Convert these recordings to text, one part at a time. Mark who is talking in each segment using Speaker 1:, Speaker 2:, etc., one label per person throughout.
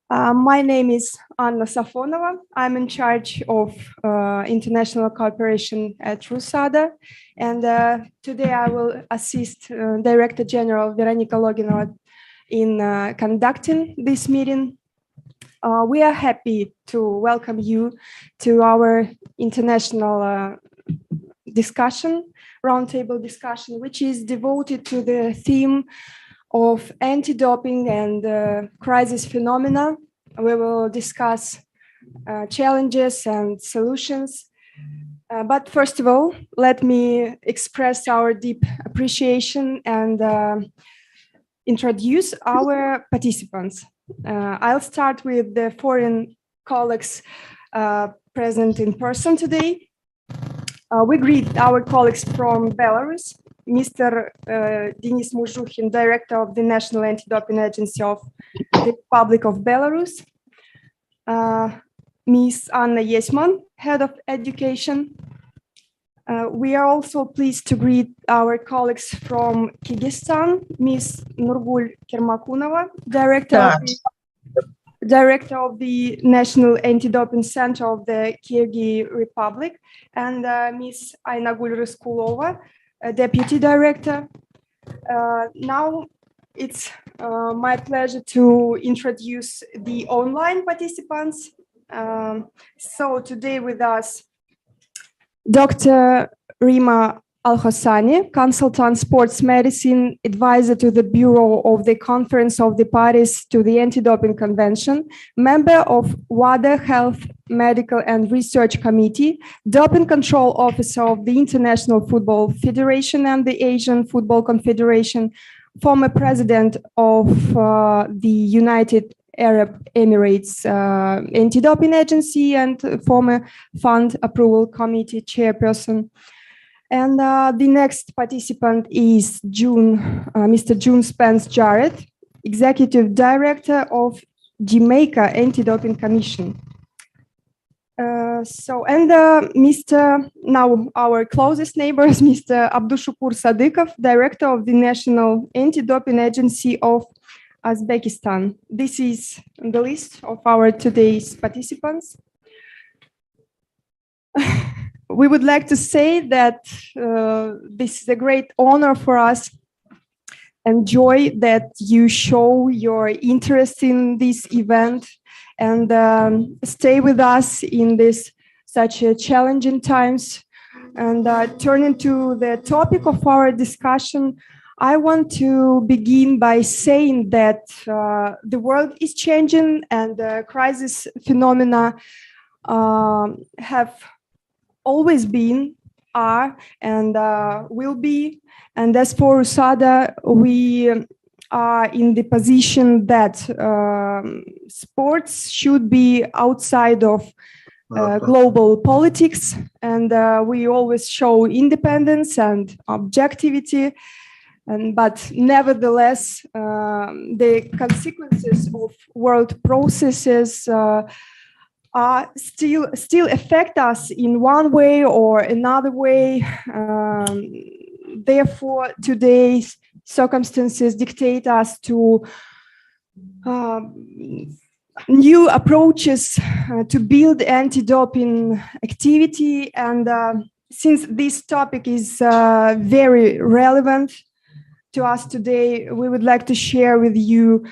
Speaker 1: My name is Anna Safonova. I'm in charge of international cooperation at RUSADA. And today I will assist Director General Veronika Loginova in conducting this meeting. We are happy to welcome you to our international roundtable discussion, which is devoted to the theme of anti-doping and crisis phenomena. We will discuss challenges and solutions. But first of all, let me express our deep appreciation and introduce our participants. I'll start with the foreign colleagues present in person today. We greet our colleagues from Belarus, Mr. Denis Muzhukhin, Director of the National Anti-Doping Agency of the Republic of Belarus, Ms. Anna Yesman, Head of Education. We are also pleased to greet our colleagues from Kyrgyzstan, Ms. Nurgul Kermakunova, Director of the National Anti-Doping Center of the Kyrgyz Republic, and Ms. Aynagul Ryskulova, Deputy Director. Now it's my pleasure to introduce the online participants. So today with us, Dr. Rima Al-Hossani, Consultant Sports Medicine Advisor to the Bureau of the Conference of the Parties to the Anti-Doping Convention, member of WADA Health, Medical and Research Committee, Doping Control Officer of the International Football Federation and the Asian Football Confederation, former President of the United Arab Emirates Anti-Doping Agency, and former Fund Approval Committee Chairperson. And the next participant is Mr. June Spence Jarrett, Executive Director of Jamaica Anti-Doping Commission. Now our closest neighbors, Mr. Abdushukur Sadikov, Director of the National Anti-Doping Agency of Uzbekistan. This is the list of our today's participants. We would like to say that this is a great honor for us and joy that you show your interest in this event and stay with us in this such a challenging times. And turning to the topic of our discussion, I want to begin by saying that the world is changing and crisis phenomena have always been, are, and will be. And as for RUSADA, we are in the position that sports should be outside of global politics, and we always show independence and objectivity. But nevertheless, the consequences of world processes still affect us in one way or another way. Therefore, today's circumstances dictate us to new approaches to build anti-doping activity. And since this topic is very relevant to us today, we would like to share with you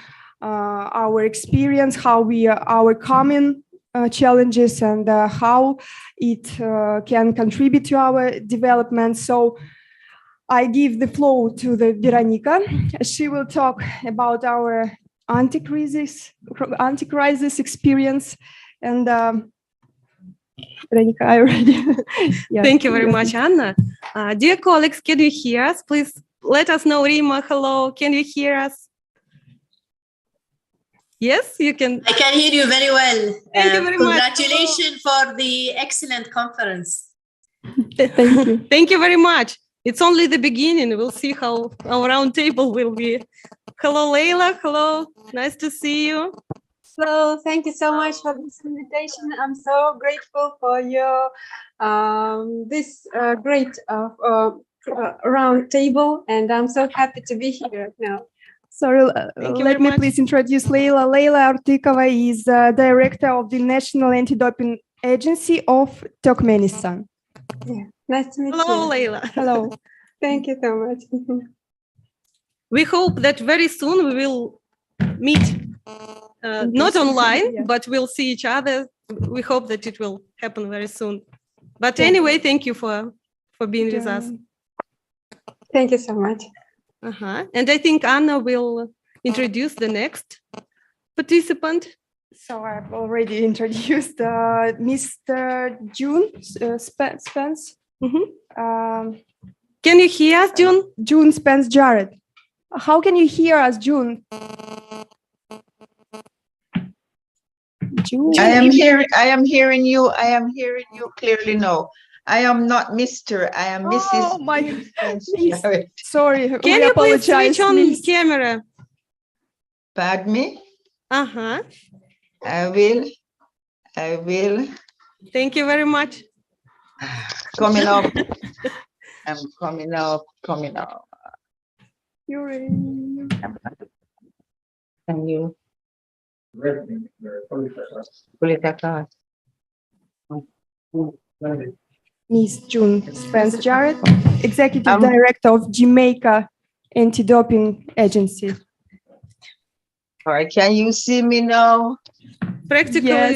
Speaker 1: our experience, our common challenges, and how it can contribute to our development. So I give the floor to Veronika. She will talk about our anti-crisis experience. And Veronika, I already.
Speaker 2: Yeah. Thank you very much, Anna. Dear colleagues, can you hear us? Please let us know. Rima, hello. Can you hear us? Yes, you can.
Speaker 3: I can hear you very well.
Speaker 2: Thank you very much.
Speaker 3: Congratulations for the excellent conference.
Speaker 1: Thank you.
Speaker 2: Thank you very much. It's only the beginning. We'll see how our roundtable will be. Hello, Leila. Hello. Nice to see you.
Speaker 4: So thank you so much for this invitation. I'm so grateful for your this great round table, and I'm so happy to be here now.
Speaker 1: Sorry,
Speaker 2: Thank you
Speaker 1: let
Speaker 2: very
Speaker 1: me
Speaker 2: much.
Speaker 1: please introduce Leila. Leila Artikova is director of the National Anti-Doping Agency of Turkmenistan.
Speaker 4: Yeah. Nice to meet
Speaker 2: Hello,
Speaker 4: you.
Speaker 2: Leila.
Speaker 1: Hello.
Speaker 4: Thank you so much.
Speaker 2: We hope that very soon we will meet, not
Speaker 1: person,
Speaker 2: online,
Speaker 1: yeah.
Speaker 2: but we'll see each other. We hope that it will happen very soon. But
Speaker 1: Yeah.
Speaker 2: anyway, thank you for being with us.
Speaker 4: Thank you so much.
Speaker 2: And I think Anna will introduce the next participant.
Speaker 1: So I've already introduced Mr. June Spence.
Speaker 2: Can you hear us, June?
Speaker 1: June Spence Jarrett. How can you hear us, June? June.
Speaker 5: I am hearing you. I am hearing you clearly now. I am not Mr. I am Mrs.
Speaker 1: Oh my
Speaker 5: Spence
Speaker 1: Miss.
Speaker 5: Jarrett.
Speaker 1: Sorry,
Speaker 2: Can
Speaker 1: we
Speaker 2: you please
Speaker 1: apologize.
Speaker 2: switch on
Speaker 1: Miss.
Speaker 2: camera?
Speaker 5: Pardon me?
Speaker 2: Uh-huh.
Speaker 5: I will.
Speaker 2: Thank you very much.
Speaker 5: Coming up. I'm coming up.
Speaker 1: You're in.
Speaker 5: Can you pull it across?
Speaker 1: Miss June Spence Jarrett, Executive
Speaker 5: Um,
Speaker 1: Director of Jamaica Anti-Doping Agency.
Speaker 5: All right, can you see me now?
Speaker 2: Practically,
Speaker 1: Yes.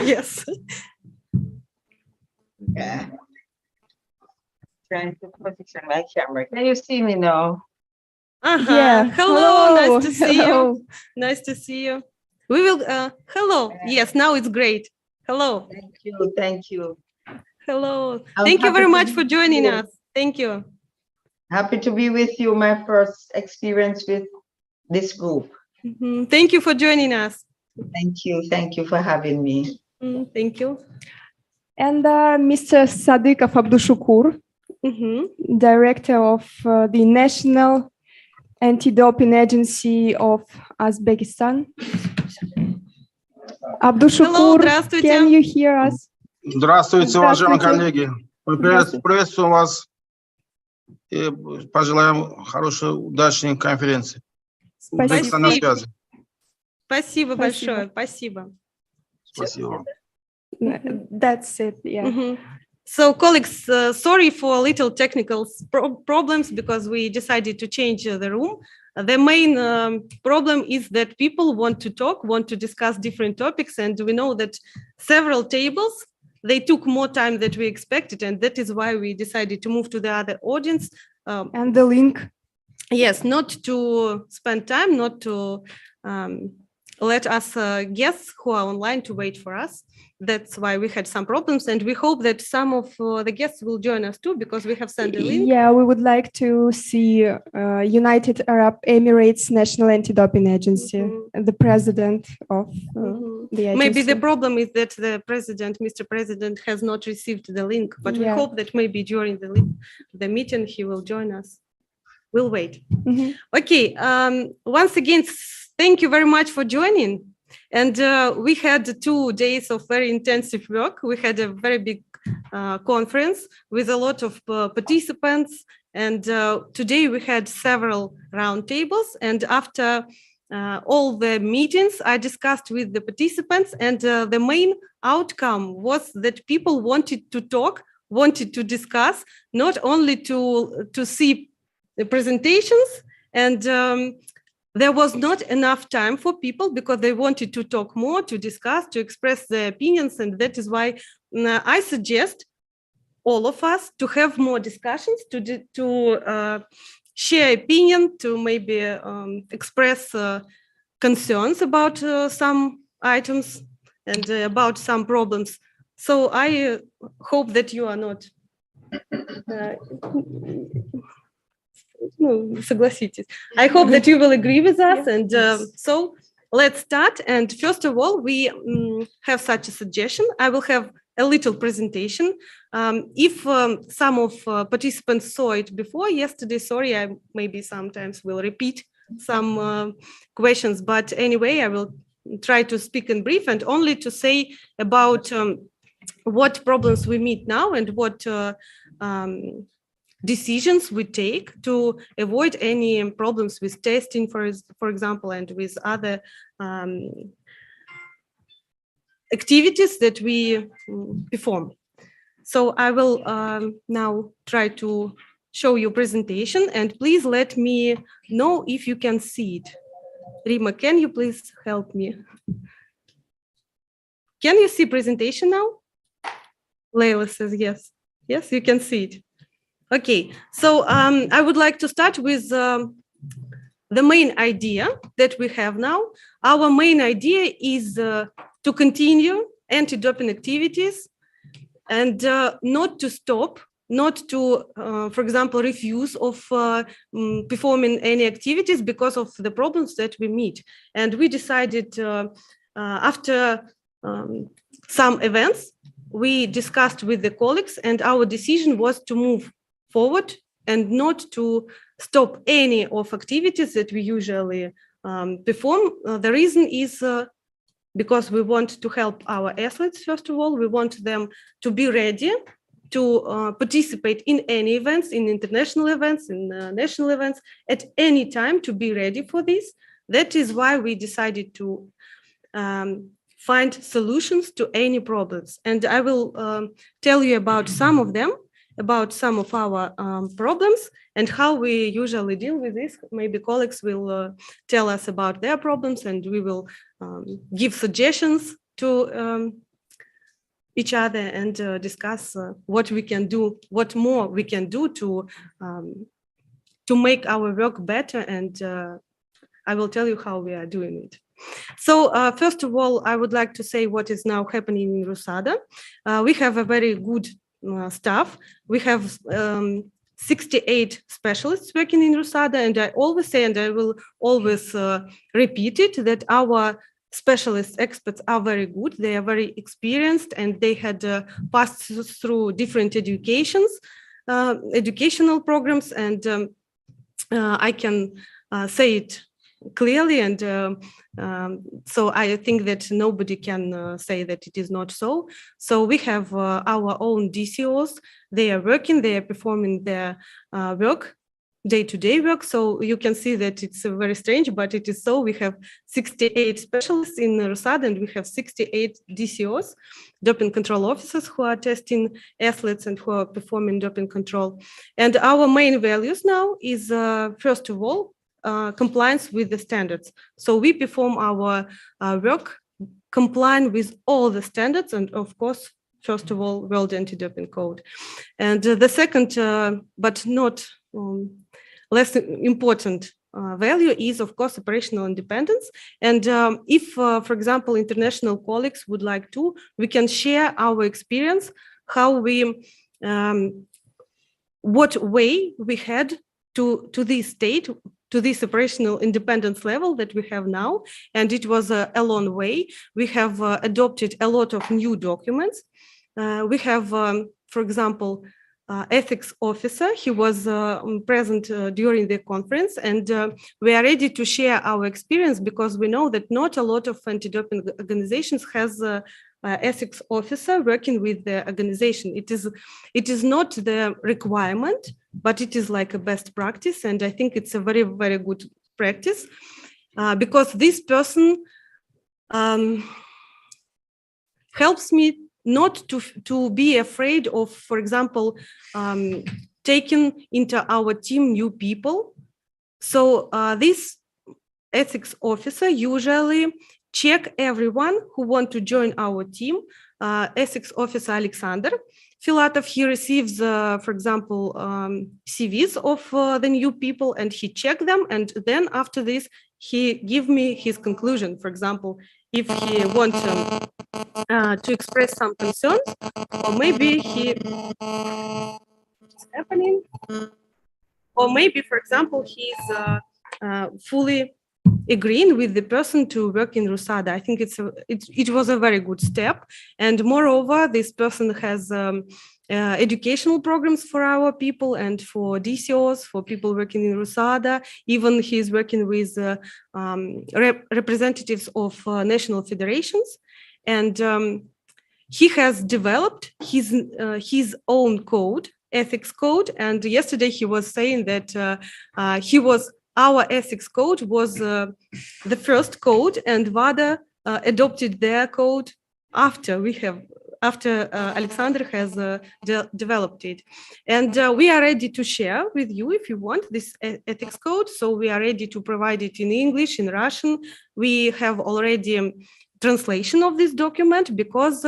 Speaker 2: yes.
Speaker 5: Yeah. Trying to position my camera. Can you see me now?
Speaker 1: Yeah.
Speaker 2: Hello. Nice to see
Speaker 1: Hello.
Speaker 2: you. Nice to see you. We will. Hello. Yes. Now it's great. Hello.
Speaker 5: Thank you.
Speaker 2: Hello.
Speaker 5: I'm
Speaker 2: Thank you very
Speaker 5: happy to
Speaker 2: much
Speaker 5: be
Speaker 2: for joining
Speaker 5: here.
Speaker 2: us. Thank you.
Speaker 5: Happy to be with you. My first experience with this group.
Speaker 2: Thank you for joining us.
Speaker 5: Thank you for having me.
Speaker 2: Thank you.
Speaker 1: And Mr. Sadikov Abdushukur, Director of the National Anti-Doping Agency of Uzbekistan. Abdushukur,
Speaker 2: здравствуйте.
Speaker 1: can you hear us?
Speaker 6: Здравствуйте, уважаемые
Speaker 1: Здравствуйте.
Speaker 6: коллеги. Приветствую вас и пожелаем хорошей, удачной конференции. Узбекистан на связи.
Speaker 2: Спасибо большое. Спасибо.
Speaker 6: Спасибо.
Speaker 1: That's it, yeah.
Speaker 2: So, colleagues, sorry for little technical problems because we decided to change the room. The main problem is that people want to talk, want to discuss different topics, and we know that several tables, they took more time than we expected, and that is why we decided to move to the other audience.
Speaker 1: And the link.
Speaker 2: Yes, not to spend time, not to let us guests who are online to wait for us. That's why we had some problems, and we hope that some of the guests will join us too, because we have sent a link.
Speaker 1: Yeah, we would like to see United Arab Emirates National Anti-Doping Agency, the president of the agency.
Speaker 2: Maybe the problem is that the president, Mr. President, has not received the link, but we hope that maybe during the meeting he will join us. We'll wait. Okay, once again, thank you very much for joining. And we had 2 days of very intensive work. We had a very big conference with a lot of participants. And today we had several roundtables. And after all the meetings, I discussed with the participants. And the main outcome was that people wanted to talk, wanted to discuss, not only to see the presentations. And there was not enough time for people because they wanted to talk more, to discuss, to express their opinions. And that is why I suggest all of us to have more discussions, to share opinion, to maybe express concerns about some items and about some problems. So I hope that you are not... согласитесь. I hope that you will agree with us. And so let's start. And first of all, we have such a suggestion. I will have a little presentation. If some of participants saw it before yesterday, sorry, I maybe sometimes will repeat some questions. But anyway, I will try to speak in brief and only to say about what problems we meet now and what decisions we take to avoid any problems with testing, for example, and with other activities that we perform. So I will now try to show you presentation, and please let me know if you can see it. Rima, can you please help me? Can you see presentation now? Leila says yes. Yes, you can see it. Okay, so I would like to start with the main idea that we have now. Our main idea is to continue anti-doping activities and not to stop, not to, for example, refuse of performing any activities because of the problems that we meet. And we decided after some events, we discussed with the colleagues, and our decision was to move forward and not to stop any of activities that we usually perform. The reason is because we want to help our athletes, first of all. We want them to be ready to participate in any events, in international events, in national events, at any time, to be ready for this. That is why we decided to find solutions to any problems. And I will tell you about some of them, about some of our problems and how we usually deal with this. Maybe colleagues will tell us about their problems, and we will give suggestions to each other and discuss what we can do, what more we can do to make our work better. And I will tell you how we are doing it. So first of all, I would like to say what is now happening in RUSADA. We have a very good staff. We have 68 specialists working in RUSADA, and I always say, and I will always repeat it, that our specialists, experts are very good. They are very experienced, and they had passed through different educational programs, and I can say it clearly, and so I think that nobody can say that it is not so. So we have our own DCOs. They are working, they are performing their work, day-to-day work. So you can see that it's very strange, but it is so. We have 68 specialists in RUSADA, and we have 68 DCOs, doping control officers, who are testing athletes and who are performing doping control. And our main values now is, first of all, compliance with the standards. So we perform our work complying with all the standards, and of course, first of all, World Anti-Doping Code. And the second, but not less important value is, of course, operational independence. And if, for example, international colleagues would like to, we can share our experience, how we, what way we had to this state, to this operational independence level that we have now. And it was a long way. We have adopted a lot of new documents. We have, for example, ethics officer. He was present during the conference, and we are ready to share our experience, because we know that not a lot of anti-doping organizations has ethics officer working with the organization. It is not the requirement, but it is like a best practice, and I think it's a very, very good practice, because this person helps me not to be afraid of, for example, taking into our team new people. So this ethics officer usually check everyone who want to join our team. Ethics officer Alexander Filatov, he receives, for example, CVs of the new people, and he check them, and then after this, he give me his conclusion. For example, if he wants to express some concerns, or maybe what's happening, or maybe, for example, he's fully agreeing with the person to work in RUSADA. I think it was a very good step. And moreover, this person has educational programs for our people and for DCOs, for people working in RUSADA. Even he's working with representatives of national federations. And he has developed his own code ethics code. And yesterday he was saying that our ethics code was the first code, and WADA adopted their code after Alexander has developed it. And we are ready to share with you, if you want, this ethics code. So we are ready to provide it in English, in Russian. We have already translation of this document, because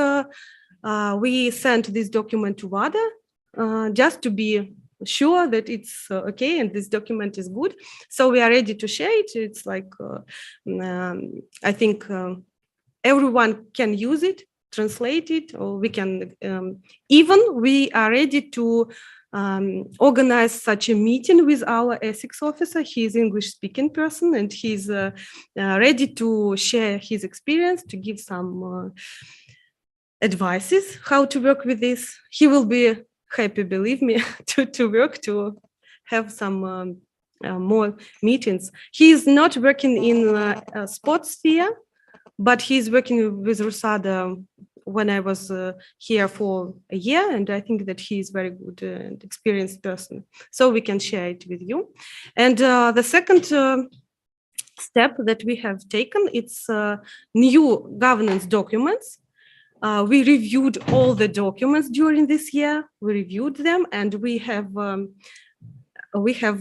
Speaker 2: we sent this document to WADA just to be sure that it's okay and this document is good. So we are ready to share it. It's like, I think everyone can use it, translate it, or we can, we are ready to organize such a meeting with our ethics officer. He is English speaking person, and he's ready to share his experience, to give some advices how to work with this. He will be happy, believe me, to work, to have some more meetings. He is not working in a sports sphere, but he's working with RUSADA when I was here for a year, and I think that he is very good and experienced person. So we can share it with you. And the second step that we have taken, it's new governance documents. We reviewed all the documents during this year. We reviewed them, and we have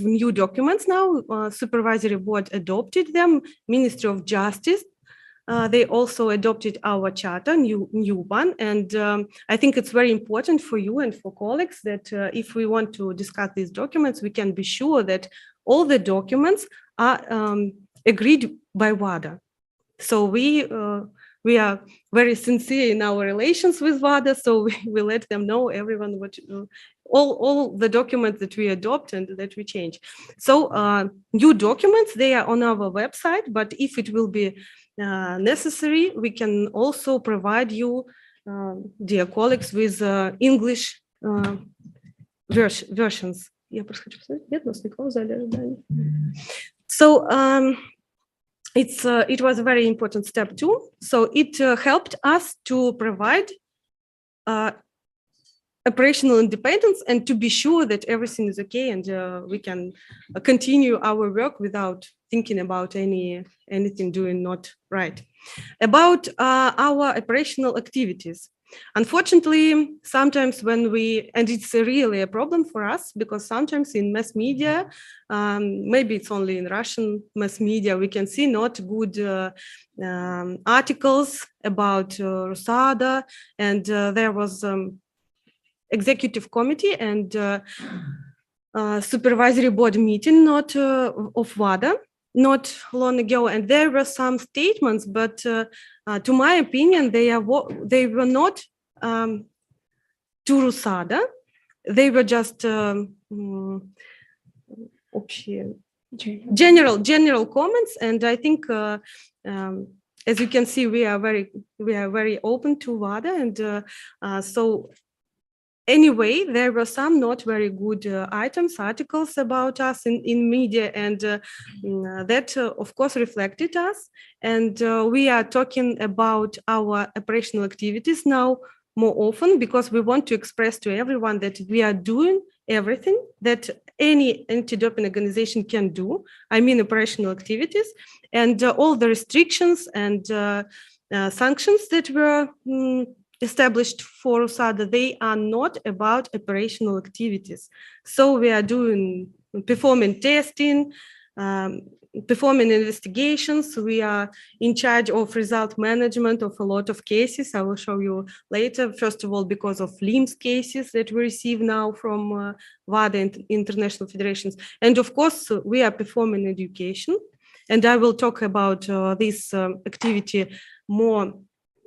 Speaker 2: new documents now. Supervisory board adopted them. Ministry of Justice, they also adopted our charter, new one. And I think it's very important for you and for colleagues that if we want to discuss these documents, we can be sure that all the documents are agreed by WADA. So we are very sincere in our relations with WADA, so we let them know, everyone, what all the documents that we adopt and that we change. So new documents, they are on our website, but if it will be necessary, we can also provide you, dear colleagues, with English versions. So it was a very important step too. So it helped us to provide operational independence and to be sure that everything is okay, and we can continue our work without thinking about anything doing not right. About our operational activities. Unfortunately, sometimes when and it's really a problem for us, because sometimes in mass media, maybe it's only in Russian mass media, we can see not good articles about RUSADA, and there was executive committee and supervisory board meeting of WADA not long ago, and there were some statements, but to my opinion, they were not to RUSADA. They were just general comments, and I think as you can see, we are very open to WADA, and so. Anyway, there were some not very good articles about us in media, and that, of course, reflected us. And we are talking about our operational activities now more often, because we want to express to everyone that we are doing everything that any anti-doping organization can do. I mean, operational activities, and all the restrictions and sanctions that were established for RUSADA, they are not about operational activities. So we are performing testing, performing investigations. We are in charge of result management of a lot of cases. I will show you later. First of all, because of LIMS cases that we receive now from WADA and international federations. And of course, we are performing education. And I will talk about this activity more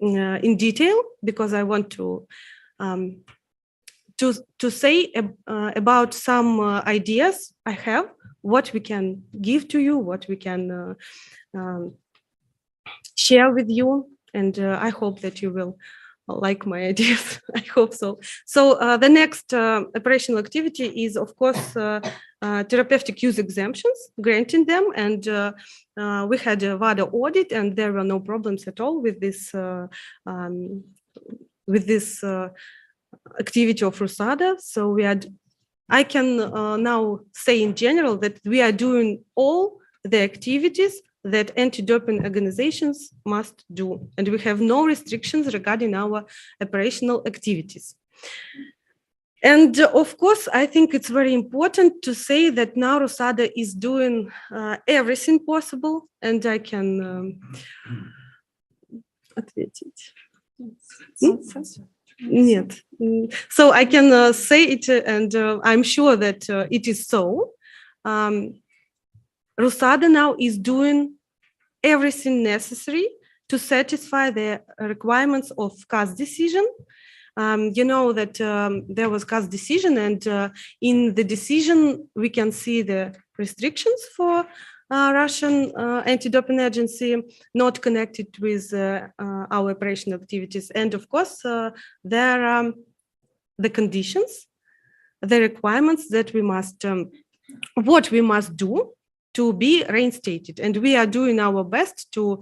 Speaker 2: in detail, because I want to say about some ideas I have, what we can give to you, what we can share with you, and I hope that you will like my ideas. I hope so. So the next operational activity is, of course, therapeutic use exemptions, granting them, and we had a WADA audit, and there were no problems at all with this activity of RUSADA. So we are I can now say in general that we are doing all the activities that anti-doping organizations must do, and we have no restrictions regarding our operational activities. And of course, I think it's very important to say that now RUSADA is doing everything possible, and I can Нет. So I can say it, and I'm sure that it is so. RUSADA now is doing everything necessary to satisfy the requirements of CAS decision. You know that there was CAS decision, and in the decision we can see the restrictions for Russian anti-doping agency not connected with our operational activities. And of course, there are the conditions, the requirements that we must, what we must do to be reinstated. And we are doing our best to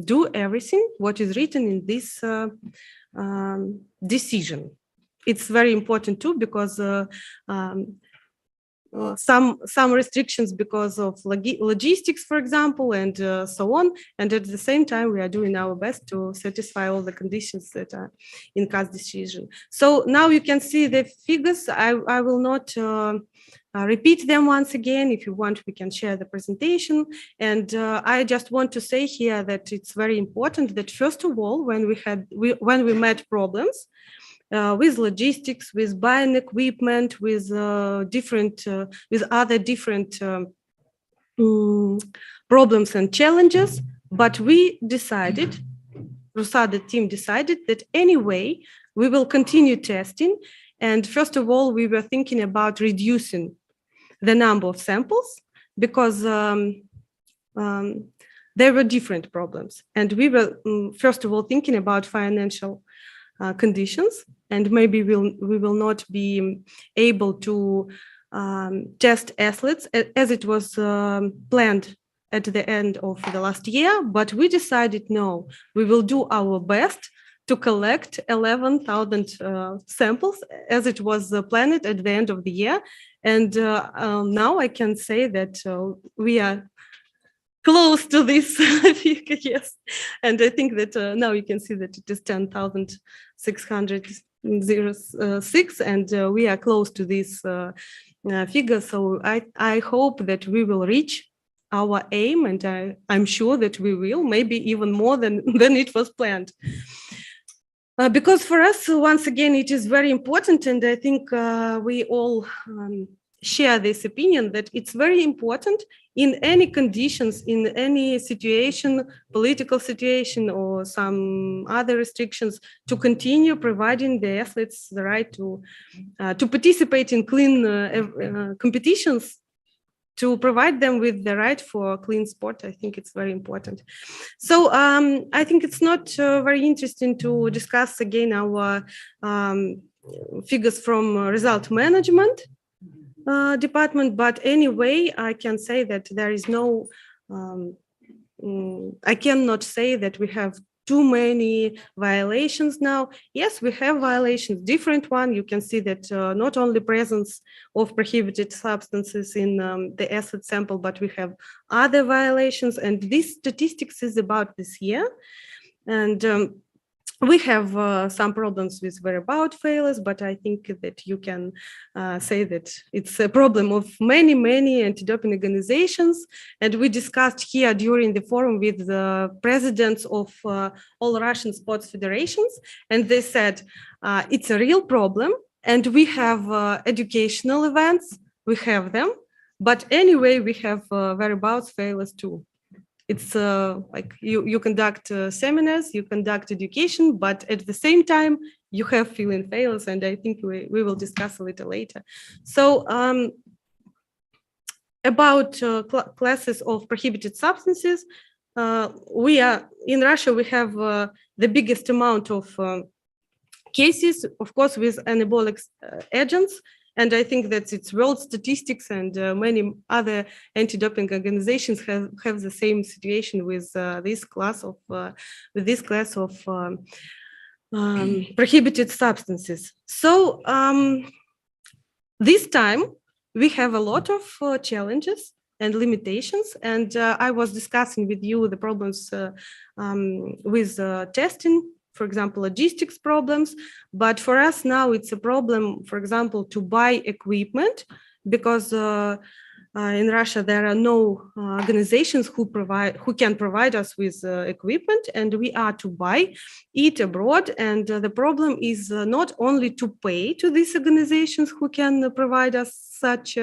Speaker 2: do everything what is written in this decision. It's very important too, because some restrictions because of logistics, for example, and so on. And at the same time, we are doing our best to satisfy all the conditions that are in CAS decision. So now you can see the figures. I will not repeat them once again. If you want, we can share the presentation. And I just want to say here that it's very important that first of all, when we met problems, with logistics, with buying equipment, with with other different problems and challenges. But we decided, RUSADA team decided that anyway, we will continue testing. And first of all, we were thinking about reducing the number of samples because there were different problems. And we were, first of all, thinking about financial conditions, and maybe we will not be able to test athletes as it was planned at the end of the last year. But we decided, no, we will do our best to collect 11,000 samples as it was planned at the end of the year. And now I can say that we are close to this figure, yes. And I think that now you can see that it is 10,606, and we are close to this figure. So I hope that we will reach our aim, and I'm sure that we will, maybe even more than it was planned. Because for us, once again, it is very important, and I think we all share this opinion that it's very important in any conditions, in any situation, political situation or some other restrictions, to continue providing the athletes the right to participate in clean competitions, to provide them with the right for clean sport. I think it's very important. So I think it's not very interesting to discuss again our figures from result management department, but anyway, I can say that there is no, I cannot say that we have too many violations now. Yes, we have violations, different one. You can see that not only presence of prohibited substances in the athlete sample, but we have other violations. And this statistics is about this year. And we have some problems with whereabout failures, but I think that you can say that it's a problem of many, many anti-doping organizations. And we discussed here during the forum with the presidents of all Russian sports federations, and they said it's a real problem, and we have educational events, we have them, but anyway, we have whereabouts failures too. It's like you conduct seminars, you conduct education, but at the same time, you have feeling failures, and I think we will discuss a little later. So about classes of prohibited substances, we are in Russia, we have the biggest amount of cases, of course, with anabolic agents. And I think that it's world statistics, and many other anti-doping organizations have the same situation with this class of prohibited substances. So this time we have a lot of challenges and limitations, and I was discussing with you the problems with testing, for example, logistics problems. But for us now, it's a problem, for example, to buy equipment, because in Russia there are no organizations who can provide us with equipment, and we are to buy it abroad. And the problem is not only to pay to these organizations who can provide us such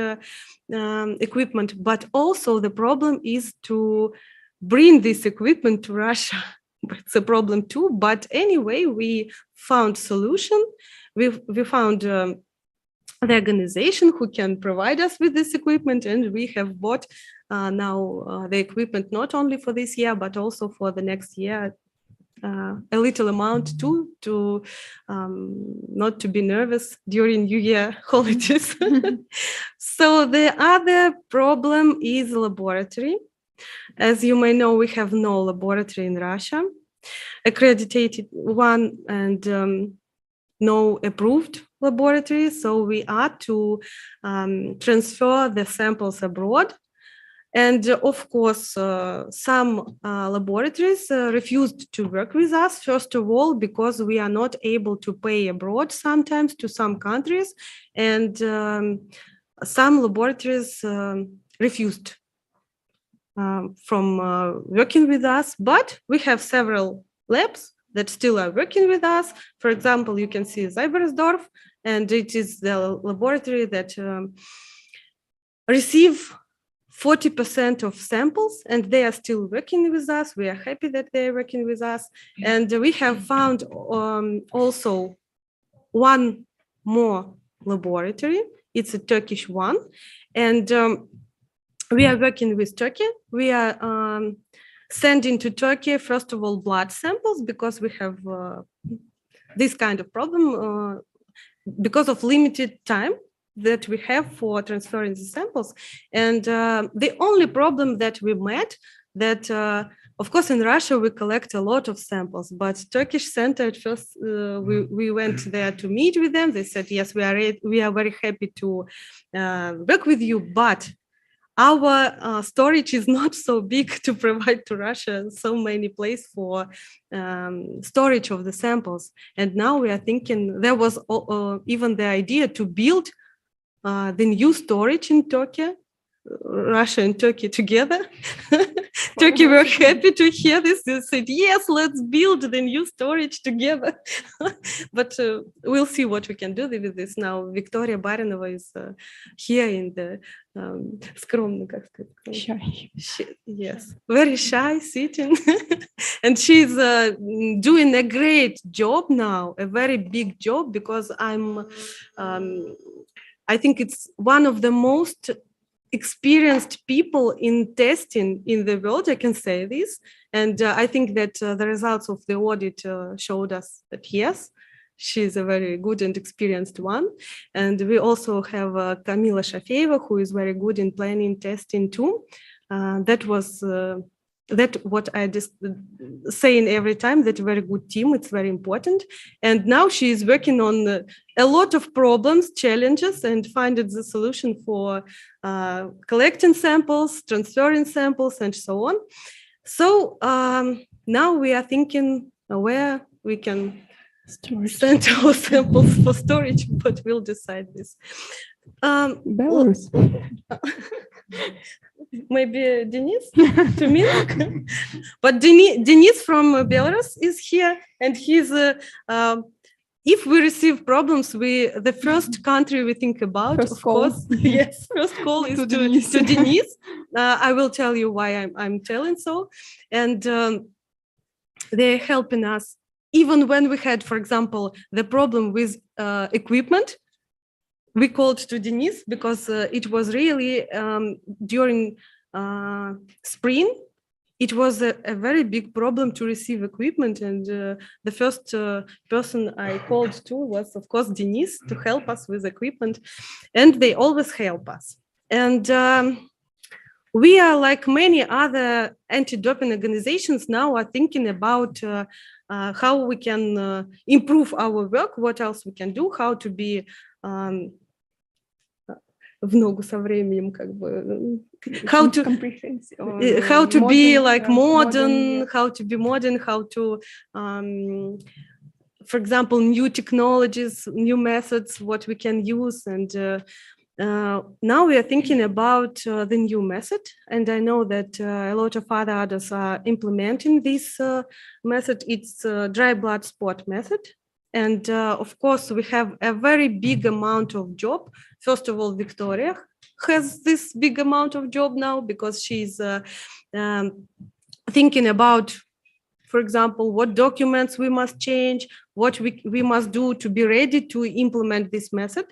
Speaker 2: equipment, but also the problem is to bring this equipment to Russia. It's a problem too, but anyway, we found solution. We found the organization who can provide us with this equipment, and we have bought now the equipment not only for this year but also for the next year, a little amount too, to not to be nervous during New Year holidays. So the other problem is laboratory. As you may know, we have no laboratory in Russia, accredited one, and no approved laboratory. So we are to transfer the samples abroad. And of course, some laboratories refused to work with us, first of all, because we are not able to pay abroad sometimes to some countries. And some laboratories refused from working with us, but we have several labs that still are working with us. For example, you can see Zybersdorf, and it is the laboratory that receive 40% of samples, and they are still working with us. We are happy that they are working with us. And we have found also one more laboratory. It's a Turkish one. And we are working with Turkey. We are sending to Turkey, first of all, blood samples, because we have this kind of problem because of limited time that we have for transferring the samples. And the only problem that we met, that of course in Russia we collect a lot of samples, but Turkish center at first we went there to meet with them. They said, yes, we are very happy to work with you, but our storage is not so big to provide to Russia so many places for storage of the samples. And now we are thinking, there was even the idea to build the new storage in Turkey, Russia and Turkey together. Turkey were happy to hear this. They said, yes, let's build the new storage together. But we'll see what we can do with this now. Victoria Barinova is here in the скромно, как сказать, yes, very shy, sitting. And she's doing a great job now, a very big job, because I think it's one of the most experienced people in testing in the world, I can say this. And I think that the results of the audit showed us that, yes, she's a very good and experienced one. And we also have Kamila Shafeeva, who is very good in planning testing too. That what I just saying every time, that very good team, it's very important. And now she is working on a lot of problems, challenges, and finding the solution for collecting samples, transferring samples, and so on. So now we are thinking where we can send our samples for storage, but we'll decide this.
Speaker 1: Belarus.
Speaker 2: Maybe Denis to Minsk. But Denis from Belarus is here, and he's if we receive problems, the first country we think about, first of call. Course, yes, first call is to Denis. I will tell you why I'm telling so. And they're helping us even when we had, for example, the problem with equipment. We called to Denis because it was really during spring. It was a very big problem to receive equipment, and the first person I called to was, of course, Denis, to help us with equipment, and they always help us. And we are, like many other anti-doping organizations, now are thinking about how we can improve our work, what else we can do, how to be в ногу со временем, как бы, how to be like modern, how to be modern, how to, for example, new technologies, new methods, what we can use. And now we are thinking about the new method. And I know that a lot of other others are implementing this method. It's dry blood spot method. And of course, we have a very big amount of job. First of all, Victoria has this big amount of job now because she's thinking about, for example, what documents we must change, what we must do to be ready to implement this method.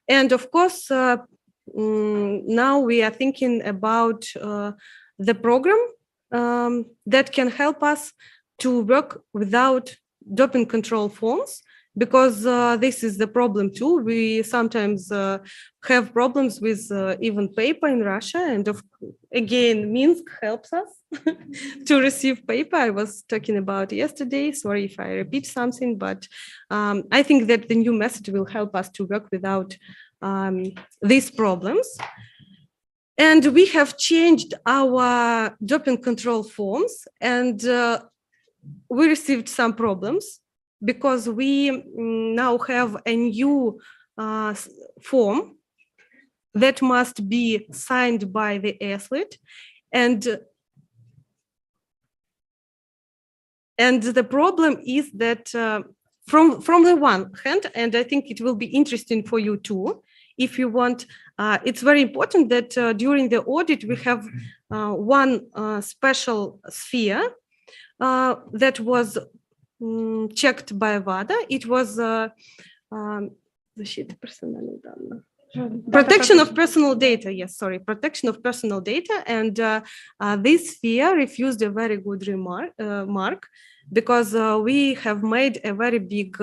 Speaker 2: And of course, now we are thinking about the program that can help us to work without doping control forms, because this is the problem too. We sometimes have problems with even paper in Russia. And again, Minsk helps us to receive paper. I was talking about yesterday. Sorry if I repeat something, but I think that the new method will help us to work without these problems. And we have changed our doping control forms, and we received some problems because we now have a new form that must be signed by the athlete. And the problem is that from the one hand, and I think it will be interesting for you too, if you want, it's very important that during the audit, we have one special sphere that was checked by WADA. It was protection of personal data. Yes, sorry, protection of personal data. And this sphere refused a very good mark because we have made a very big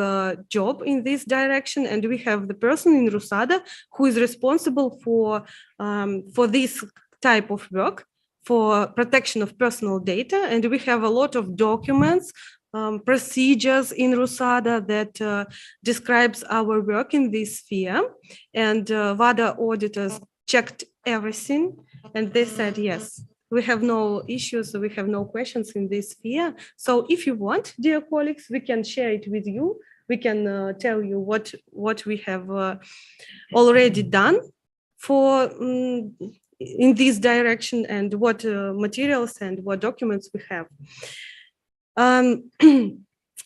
Speaker 2: job in this direction, and we have the person in RUSADA who is responsible for this type of work, for protection of personal data. And we have a lot of documents, procedures in RUSADA that describes our work in this sphere. And WADA auditors checked everything, and they said, yes, we have no issues, we have no questions in this sphere. So if you want, dear colleagues, we can share it with you. We can tell you what we have already done for in this direction, and what materials and what documents we have.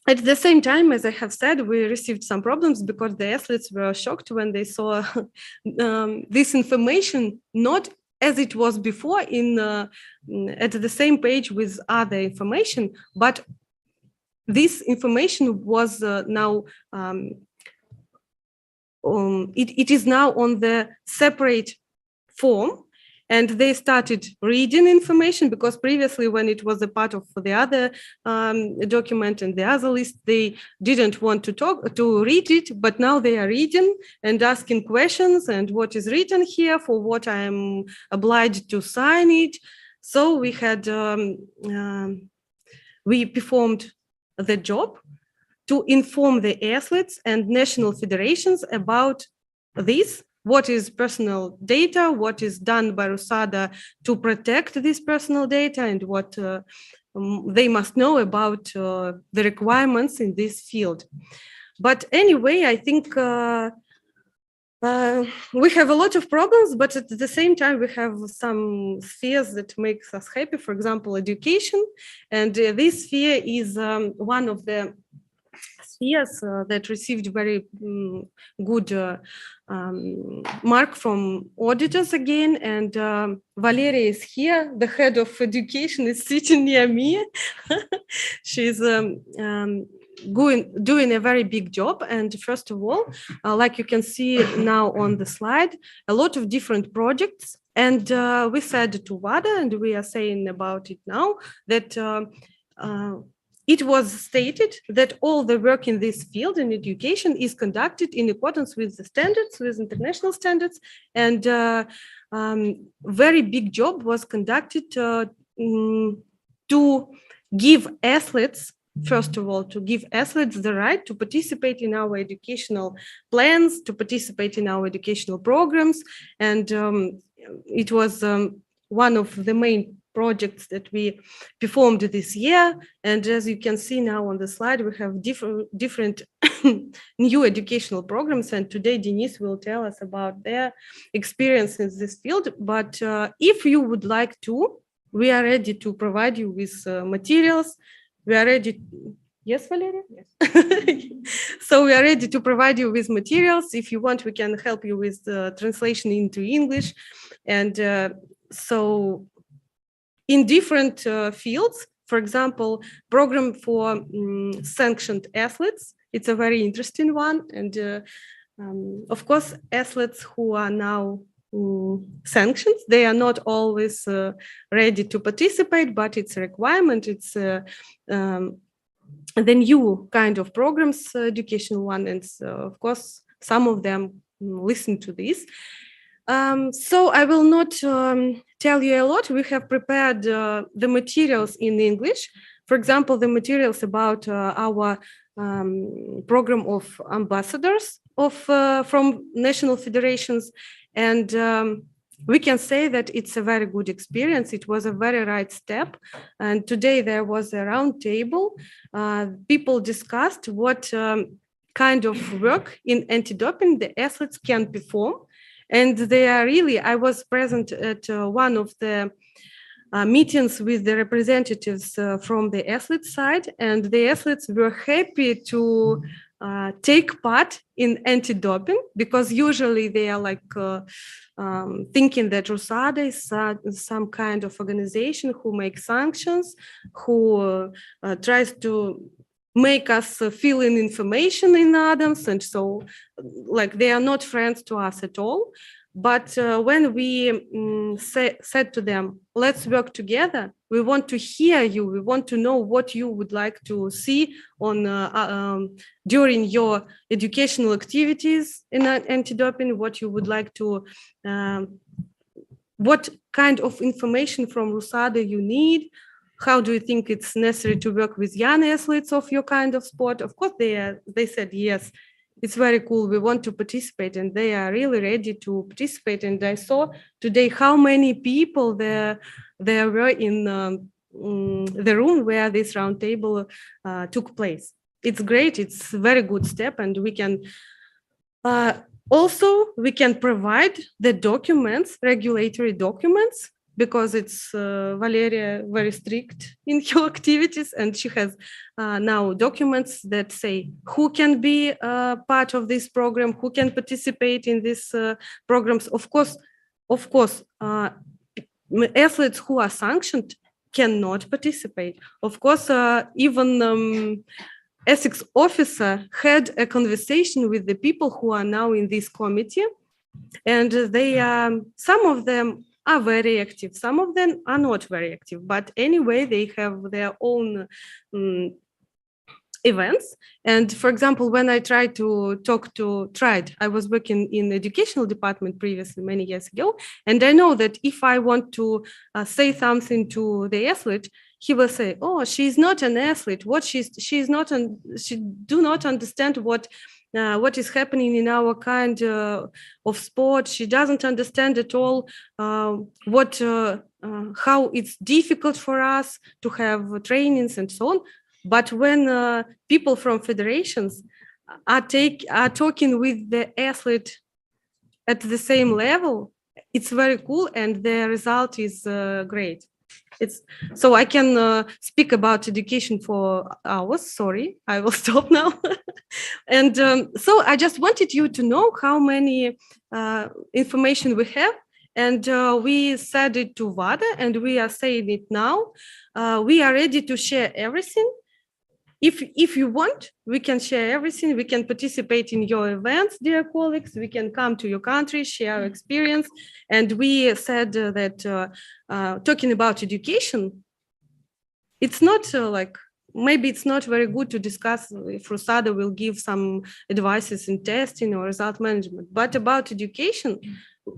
Speaker 2: At the same time, as I have said, we received some problems because the athletes were shocked when they saw this information, not as it was before at the same page with other information, but this information was now, it is now on the separate form. And they started reading information, because previously when it was a part of the other document and the other list, they didn't want to read it, but now they are reading and asking questions, and what is written here, for what I am obliged to sign it. So we had, we performed the job to inform the athletes and national federations about this. What is personal data, what is done by RUSADA to protect this personal data, and what they must know about the requirements in this field. But anyway, I think we have a lot of problems, but at the same time, we have some spheres that makes us happy. For example, education. And this sphere is one of the spheres that received very good mark from auditors again. And Valeria is here, the head of education is sitting near me. She's doing a very big job. And first of all, like you can see now on the slide, a lot of different projects. And we said to WADA, and we are saying about it now, that it was stated that all the work in this field in education is conducted in accordance with the standards, with international standards, and very big job was conducted to give athletes first of all, to give athletes the right to participate in our educational plans, to participate in our educational programs. And it was one of the main projects that we performed this year. And as you can see now on the slide, we have different new educational programs. And today, Denise will tell us about their experience in this field. But if you would like to, we are ready to provide you with materials. We are ready. Yes, Valeria? Yes. So we are ready to provide you with materials. If you want, we can help you with the translation into English. And so in different fields, for example, program for sanctioned athletes, it's a very interesting one. And of course, athletes who are now sanctioned, they are not always ready to participate, but it's a requirement. It's the new kind of programs, educational one, and of course, some of them listen to this. So I will not tell you a lot. We have prepared the materials in English. For example, the materials about our program of ambassadors from national federations. And we can say that it's a very good experience. It was a very right step. And today there was a round table. People discussed what kind of work in anti-doping the athletes can perform. And they are really, I was present at one of the meetings with the representatives from the athlete side, and the athletes were happy to take part in anti-doping, because usually they are like thinking that RUSADA is some kind of organization who makes sanctions, who tries to make us fill in information in Adams, and so like they are not friends to us at all. But when we said to them, let's work together, we want to hear you, we want to know what you would like to see on during your educational activities in anti-doping, what you would like to, what kind of information from RUSADA you need, how do you think it's necessary to work with young athletes of your kind of sport? Of course, they said, yes, it's very cool, we want to participate, and they are really ready to participate. And I saw today how many people there were in the room where this roundtable took place. It's great, it's a very good step, and we can also provide the documents, regulatory documents, because it's Valeria very strict in her activities, and she has now documents that say who can be part of this program, who can participate in these programs. Of course, athletes who are sanctioned cannot participate. Of course, even ethics officer had a conversation with the people who are now in this committee, and they some of them are very active, some of them are not very active, but anyway, they have their own events. And for example, when I tried to I was working in the educational department previously many years ago, and I know that if I want to say something to the athlete, he will say, oh, she's not an athlete, what she do not understand what is happening in our kind of sport. She doesn't understand at all how it's difficult for us to have trainings and so on. But when people from federations are talking with the athlete at the same level, it's very cool, and the result is great. So I can speak about education for hours. Sorry, I will stop now. And so I just wanted you to know how many information we have. And we said it to WADA, and we are saying it now. We are ready to share everything. If you want, we can share everything. We can participate in your events, dear colleagues. We can come to your country, share our experience. And we said that talking about education, it's not maybe it's not very good to discuss if RUSADA will give some advices in testing or result management, but about education,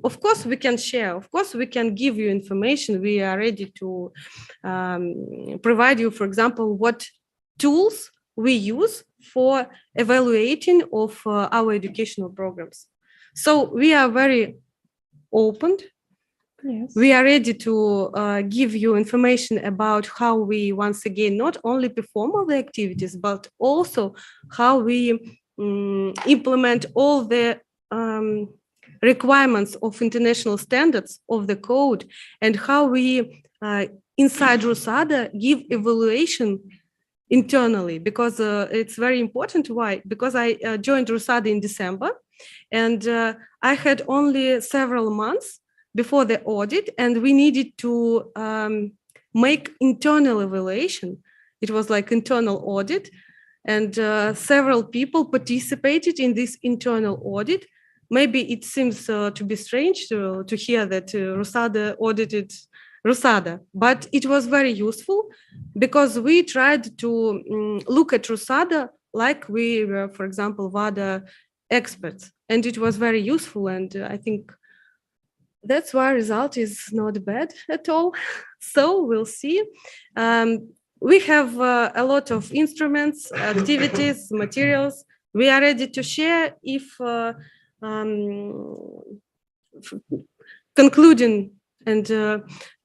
Speaker 2: of course, we can share. Of course, we can give you information. We are ready to provide you, for example, what tools we use for evaluating of our educational programs. So we are very open.
Speaker 1: Yes.
Speaker 2: We are ready to give you information about how we, once again, not only perform all the activities, but also how we implement all the requirements of international standards of the code, and how we, inside RUSADA, give evaluation internally, because it's very important. Why? Because I joined RUSADA in December, and I had only several months before the audit, and we needed to make internal evaluation. It was like internal audit, and several people participated in this internal audit. Maybe it seems to be strange to hear that RUSADA audited RUSADA, but it was very useful because we tried to look at RUSADA like we were, for example, WADA experts, and it was very useful, and I think that's why result is not bad at all. So we'll see. We have a lot of instruments, activities, materials. We are ready to share. If concluding and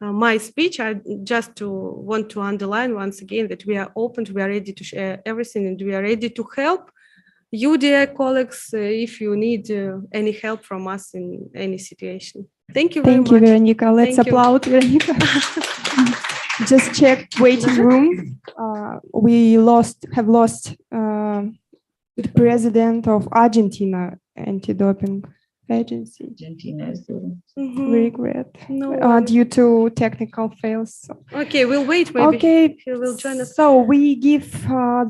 Speaker 2: my speech, I just want to underline once again that we are open, we are ready to share everything, and we are ready to help you, dear colleagues, if you need any help from us in any situation. Thank you very much.
Speaker 1: Thank you, Veronica. Let's applaud Veronica. Just check waiting room. We have lost the president of Argentina Antidoping Agency.
Speaker 5: Argentina is doing.
Speaker 1: We regret.
Speaker 2: No
Speaker 1: due to technical fails.
Speaker 2: Okay, we'll wait. Maybe he will join us.
Speaker 1: So we give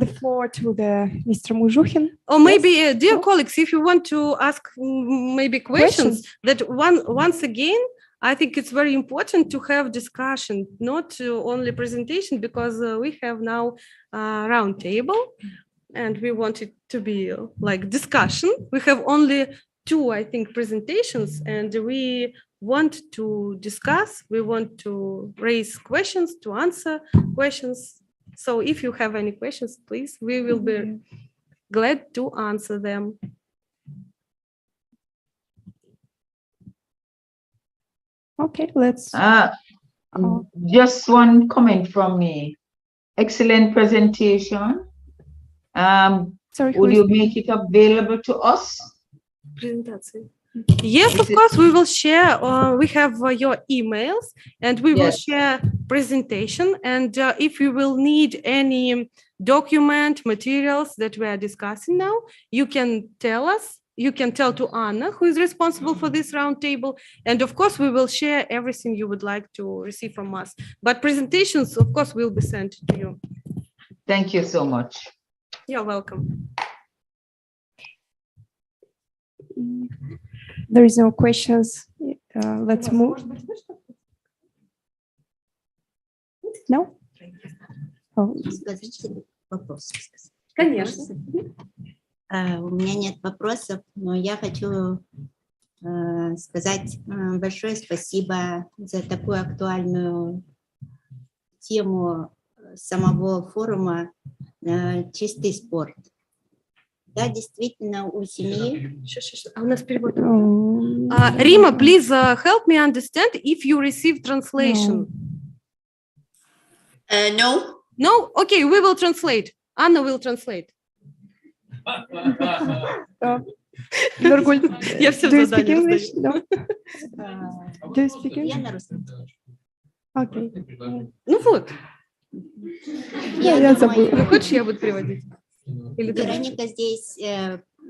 Speaker 1: the floor to the Mr. Muzhukhin.
Speaker 2: Or maybe, dear colleagues, if you want to ask maybe questions, that once again, I think it's very important to have discussion, not only presentation, because we have now a round table, and we want it to be like discussion. We have only 2, I think, presentations, and we want to discuss, we want to raise questions, to answer questions. So if you have any questions, please, we will be glad to answer them.
Speaker 1: Okay, let's.
Speaker 5: Just one comment from me. Excellent presentation.
Speaker 1: Sorry,
Speaker 5: will you make it available to us?
Speaker 2: Presentation. Yes, of course, we will share. We have your emails, and we will share presentation. And if you will need any document materials that we are discussing now, you can tell us. You can tell to Anna, who is responsible for this roundtable. And of course, we will share everything you would like to receive from us. But presentations, of course, will be sent to you.
Speaker 5: Thank you so much.
Speaker 2: You're welcome.
Speaker 1: There is no questions. Let's move. No? Oh.
Speaker 2: Конечно.
Speaker 7: У меня нет вопросов, но я хочу сказать большое спасибо за такую актуальную тему самого форума «Чистый спорт». Да, действительно, у семьи...
Speaker 2: А у нас перевод. Рима, please help me understand if you receive translation.
Speaker 3: No.
Speaker 2: No? Okay, we will translate. Anna will translate.
Speaker 1: Нургуль,
Speaker 2: Я все
Speaker 1: do you speak English? No? Do you speak
Speaker 7: Я
Speaker 1: English?
Speaker 7: на русском.
Speaker 1: Okay.
Speaker 2: Ну вот.
Speaker 1: Я забыла.
Speaker 2: Хочешь, я буду переводить? Или ты?
Speaker 7: Вероника здесь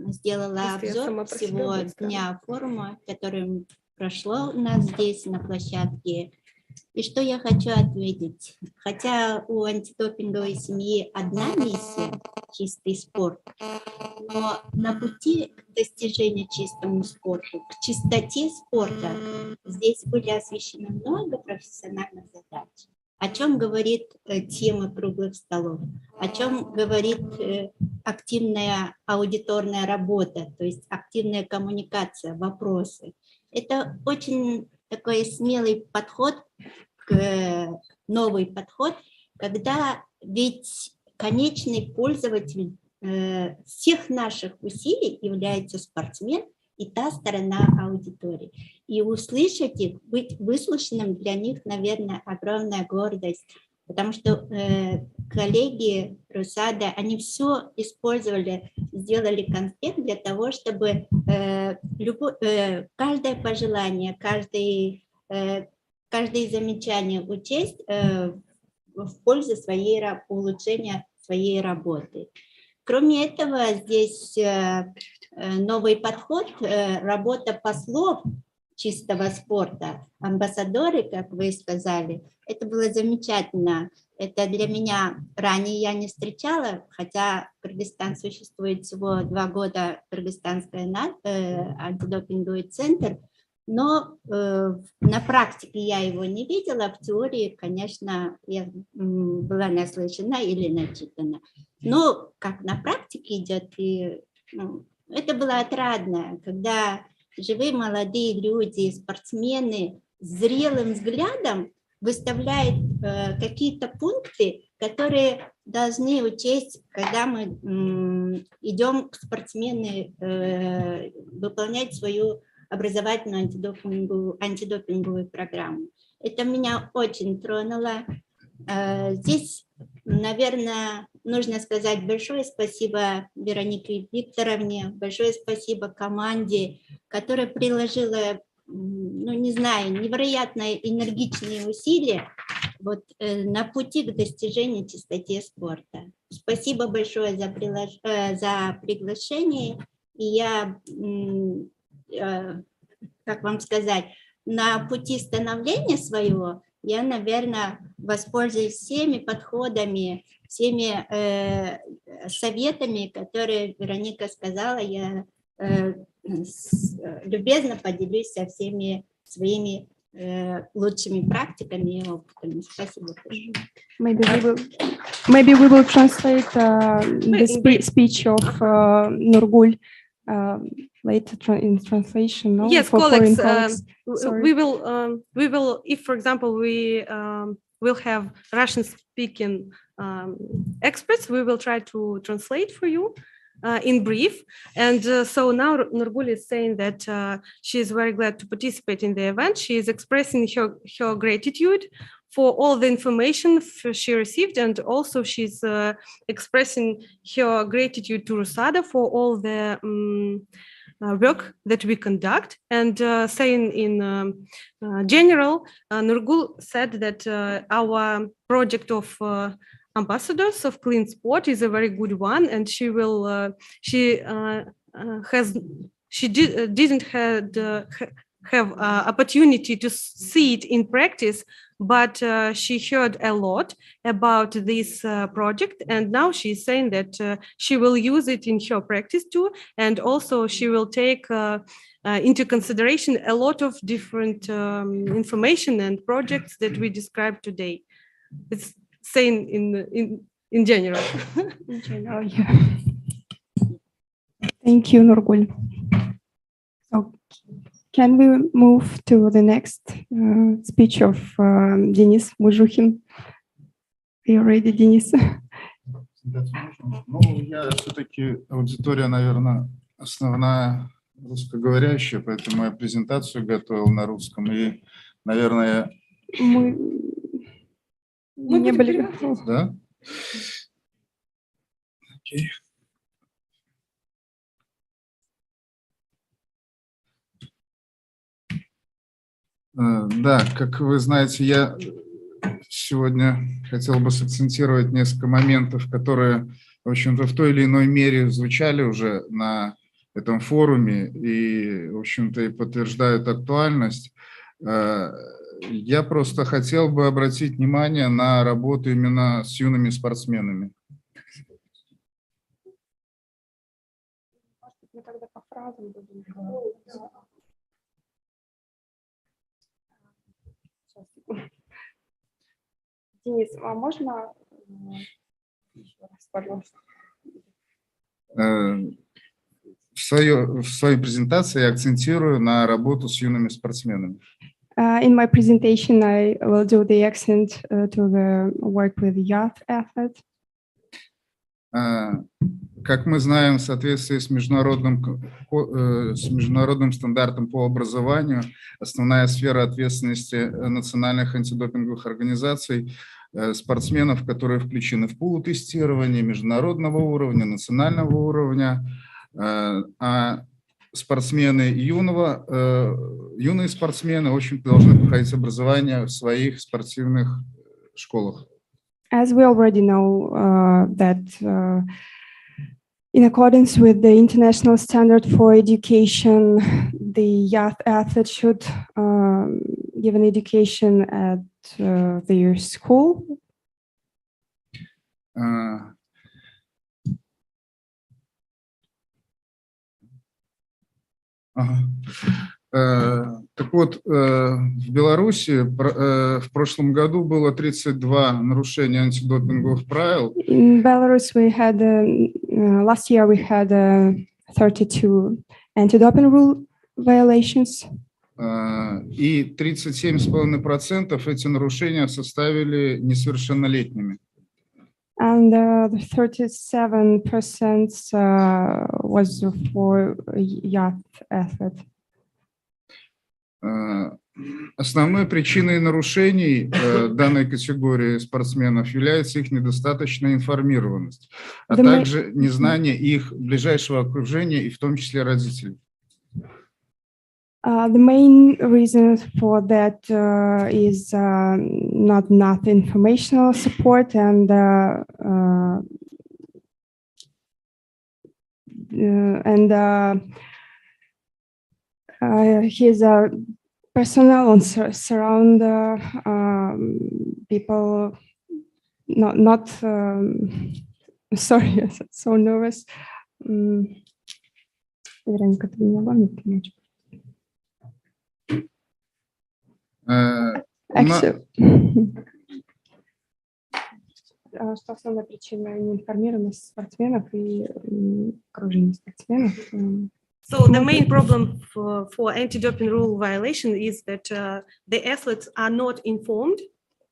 Speaker 7: сделала
Speaker 2: Если я сама
Speaker 7: обзор
Speaker 2: про себя
Speaker 7: всего
Speaker 2: буду сказать.
Speaker 7: дня форума, который прошло у нас здесь на площадке. И что я хочу отметить? Хотя у антидопинговой семьи одна миссия – чистый спорт, но на пути к достижению чистому спорту, к чистоте спорта здесь были освещены много профессиональных задач. О чем говорит тема круглых столов? О чем говорит активная аудиторная работа, то есть активная коммуникация, вопросы. Это очень такой смелый подход, новый подход, когда ведь конечный пользователь всех наших усилий является спортсмен и та сторона аудитории. И услышать их, быть выслушанным для них, наверное, огромная гордость, потому что коллеги RUSADA, они все использовали, сделали конспект для того, чтобы каждое пожелание, каждое замечание учесть в пользу улучшения своей работы. Кроме этого, здесь новый подход, работа послов чистого спорта, амбассадоры, как вы сказали. Это было замечательно. Это для меня ранее я не встречала, хотя Кыргызстан существует всего 2 года, Кыргызстанский антидопинговый центр, но на практике я его не видела, в теории, конечно, я была наслышана или начитана. Но как на практике идет, и, это было отрадно, когда живые молодые люди, спортсмены с зрелым взглядом выставляют какие-то пункты, которые должны учесть, когда мы идем к спортсмену выполнять свою образовательную антидопинговую программу. Это меня очень тронуло. Здесь, наверное, нужно сказать большое спасибо Веронике Викторовне, большое спасибо команде, которая приложила, ну, не знаю, невероятно энергичные усилия вот, на пути к достижению чистоты спорта. Спасибо большое за приглашение. И я, как вам сказать, на пути становления своего я, наверное, воспользуюсь всеми подходами, всеми советами, которые Вероника сказала. Я любезно поделюсь со всеми своими лучшими практиками и опытами. Спасибо большое.
Speaker 1: Maybe we will translate the speech of Nurgul later in translation. No?
Speaker 2: Yes,
Speaker 1: for
Speaker 2: colleagues,
Speaker 1: we
Speaker 2: will, if, for example, we will have Russian-speaking experts, we will try to translate for you in brief. And so now Nurgul is saying that she is very glad to participate in the event. She is expressing her gratitude for all the information she received, and also she's expressing her gratitude to RUSADA for all the work that we conduct, and saying in general, Nurgul said that our project of ambassadors of clean sport is a very good one, and she will didn't have opportunity to see it in practice, but she heard a lot about this project, and now she's saying that she will use it in her practice too, and also she will take into consideration a lot of different information and projects that we described today. It's saying in general.
Speaker 1: In general, yeah. Thank you, Nurgul. So, can we move to the next speech of Denis Muzhukhin? Are you ready, Denis?
Speaker 8: Ну, я все-таки аудитория, наверное, основная русскоговорящая, поэтому я презентацию готовил на русском, и, наверное...
Speaker 1: Мы не были готовы.
Speaker 8: Да? Окей. Да, как вы знаете, я сегодня хотел бы сакцентировать несколько моментов, которые, в общем-то, в той или иной мере звучали уже на этом форуме и, в общем-то, и подтверждают актуальность. Я просто хотел бы обратить внимание на работу именно с юными спортсменами.
Speaker 1: Денис, а можно еще раз, пожалуйста?
Speaker 8: В своей презентации я акцентирую на работу с юными спортсменами.
Speaker 1: In my presentation, I will do the accent to the work with youth athletes.
Speaker 8: Как мы знаем, в соответствии с международным стандартом по образованию, основная сфера ответственности национальных антидопинговых организаций спортсменов, которые включены в пул тестирования международного уровня, национального уровня, а спортсмены юные спортсмены, в общем-то, должны проходить образование в своих спортивных школах.
Speaker 1: As we already know that in accordance with the international standard for education, the youth athlete should give an education at their school.
Speaker 8: Так вот, в Беларуси в прошлом году было 32 нарушения антидопинговых правил.
Speaker 1: In Belarus, we had last year we had 32 anti-doping rule violations.
Speaker 8: И 37,5% эти нарушения составили несовершеннолетними.
Speaker 1: And 37% was for youth athletes.
Speaker 8: Основной причиной нарушений данной категории спортсменов является их недостаточная информированность, а также незнание их ближайшего окружения и в том числе родителей.
Speaker 1: The main reason for that is not enough informational support and his personnel and surround people not sorry, I'm so nervous. Что основная причина неинформированности спортсменов и окружения спортсменов?
Speaker 2: So the main problem for anti-doping rule violation is that the athletes are not informed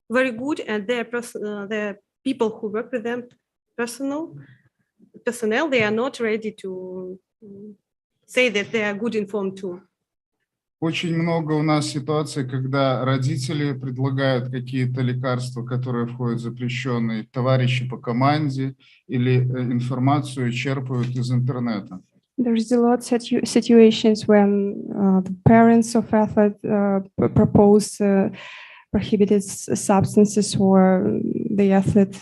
Speaker 2: very good, and the people who work with them, personnel, they are not ready to say that they are good informed too.
Speaker 8: Очень много у нас ситуаций, когда родители предлагают какие-то лекарства, которые входят в запрещенные, товарищи по команде или информацию черпают из интернета.
Speaker 1: There's a lot of situations when the parents of athletes propose prohibited substances, or the athlete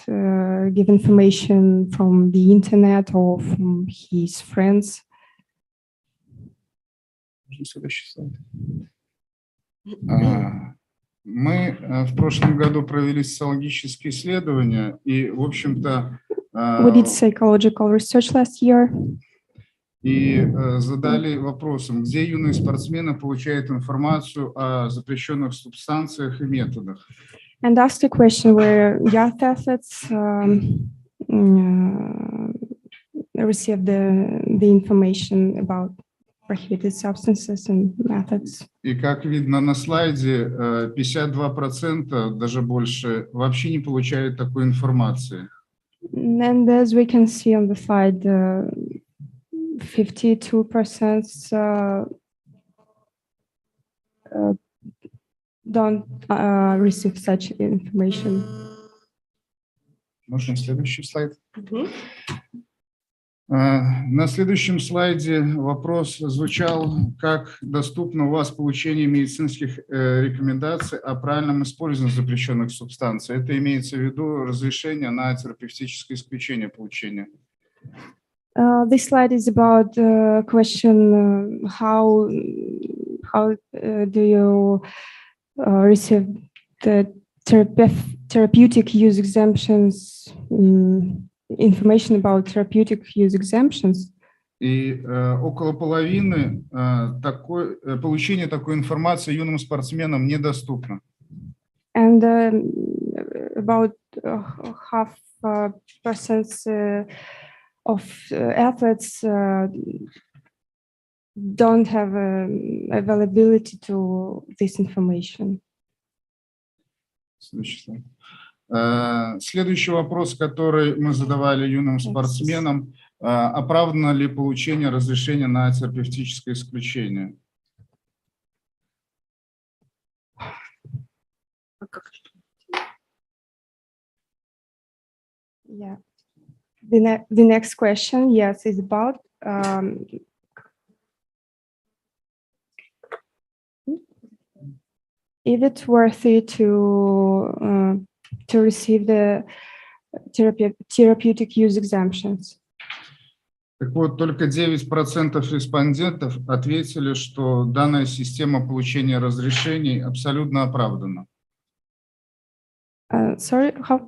Speaker 1: give information from the internet or from his friends.
Speaker 8: Мы в прошлом году провели социологические исследования, и, в общем-то,
Speaker 1: We did psychological research last year.
Speaker 8: И задали вопросом, где юные спортсмены получают информацию о запрещенных субстанциях и методах.
Speaker 1: And asked a question where youth athletes receive the information about prohibited substances and methods.
Speaker 8: И как видно на слайде, 52%, даже больше, вообще не получают такой информации.
Speaker 1: And as we can see on the slide, 52% don't receive such information.
Speaker 8: Можно следующий слайд? На следующем слайде вопрос звучал, как доступно у вас получение медицинских рекомендаций о правильном использовании запрещенных субстанций. Это имеется в виду разрешение на терапевтическое исключение получения.
Speaker 1: This slide is about the question how do you receive the therapeutic use exemptions, information about therapeutic use exemptions.
Speaker 8: И около половины получение такой информации юным спортсменам недоступно.
Speaker 1: And about half percent of athletes don't have availability to this information.
Speaker 8: Следующий вопрос, который мы задавали юным спортсменам: оправдано ли получение разрешения на терапевтическое исключение?
Speaker 1: Yeah. The next question, yes, is about if it's worthy to receive the therapeutic use exemptions.
Speaker 8: Так вот, только 9% респондентов ответили, что данная система получения разрешений абсолютно оправдана.
Speaker 1: Sorry, how?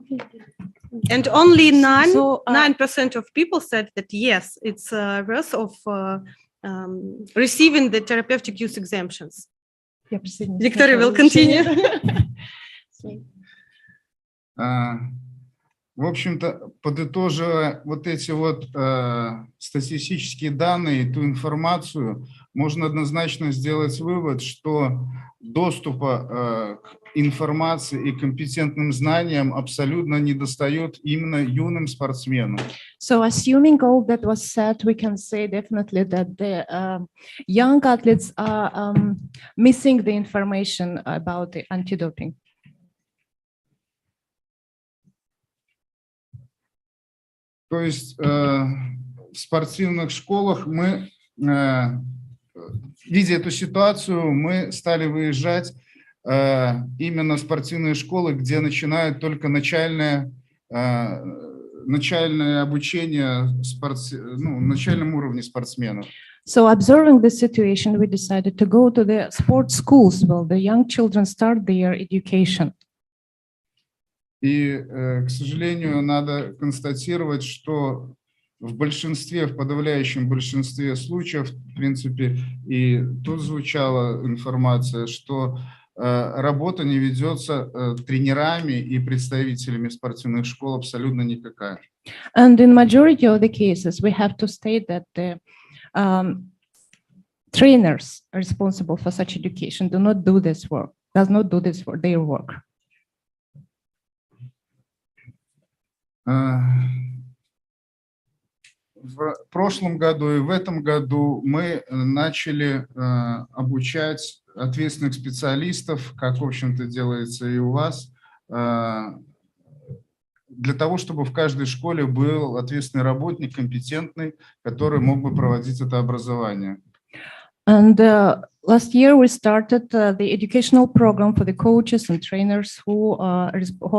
Speaker 2: And only 9% of people said that yes, it's worth of receiving the therapeutic use exemptions. Victoria will continue.
Speaker 8: В общем-то, подытоживая вот эти вот статистические данные, ту информацию, можно однозначно сделать вывод, что доступа к информации и компетентным знаниям абсолютно недостает именно юным спортсменам.
Speaker 9: So assuming all that was said, we can say definitely that the young athletes are missing the information about the anti-doping.
Speaker 8: То есть в спортивных школах мы, видя эту ситуацию, мы стали выезжать именно в спортивные школы, где начинают только начальное обучение на начальном уровне спортсменов.
Speaker 9: So observing the situation, we decided to go to the sports schools where the young children start their education.
Speaker 8: И, к сожалению, надо констатировать, что в подавляющем большинстве случаев, в принципе, и тут звучала информация, что работа не ведется тренерами и представителями спортивных школ абсолютно никакая.
Speaker 9: And in majority of the cases, we have to state that the trainers responsible for such education does not do this work their work.
Speaker 8: В прошлом году и в этом году мы начали обучать ответственных специалистов, как, в общем-то, делается и у вас, для того, чтобы в каждой школе был ответственный работник, компетентный, который мог бы проводить это образование.
Speaker 9: And last year we started the educational program for the coaches and trainers who are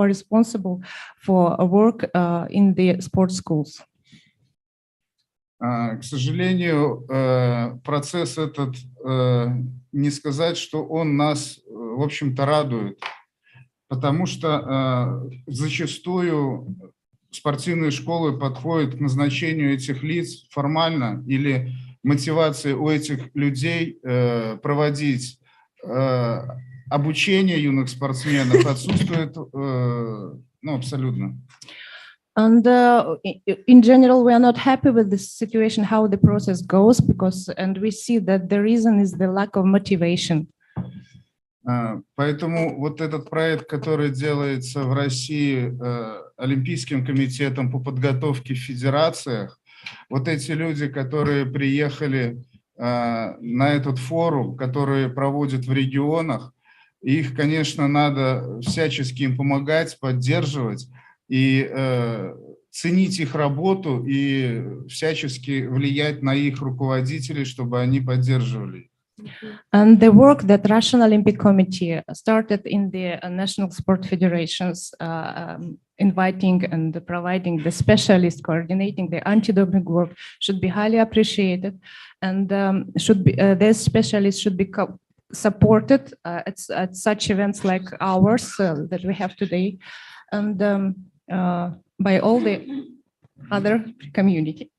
Speaker 9: responsible for work in the sports schools.
Speaker 8: К сожалению, процесс этот, не сказать, что он нас, в общем-то, радует, потому что зачастую спортивные школы подходят к назначению этих лиц формально, или мотивация у этих людей проводить обучение юных спортсменов отсутствует абсолютно.
Speaker 9: And in general, we are not happy with this situation, how the process goes, and we see that the reason is the lack of motivation.
Speaker 8: Поэтому вот этот проект, который делается в России Олимпийским комитетом по подготовке в федерациях, вот эти люди, которые приехали на этот форум, которые проводят в регионах, их, конечно, надо всячески им помогать, поддерживать и ценить их работу и всячески влиять на их руководителей, чтобы они поддерживали.
Speaker 9: And the work that Russian Olympic Committee started in the national sport federations, inviting and providing the specialists coordinating the anti-doping work, should be highly appreciated, and these specialists should be supported at such events like ours that we have today, and by all the other community.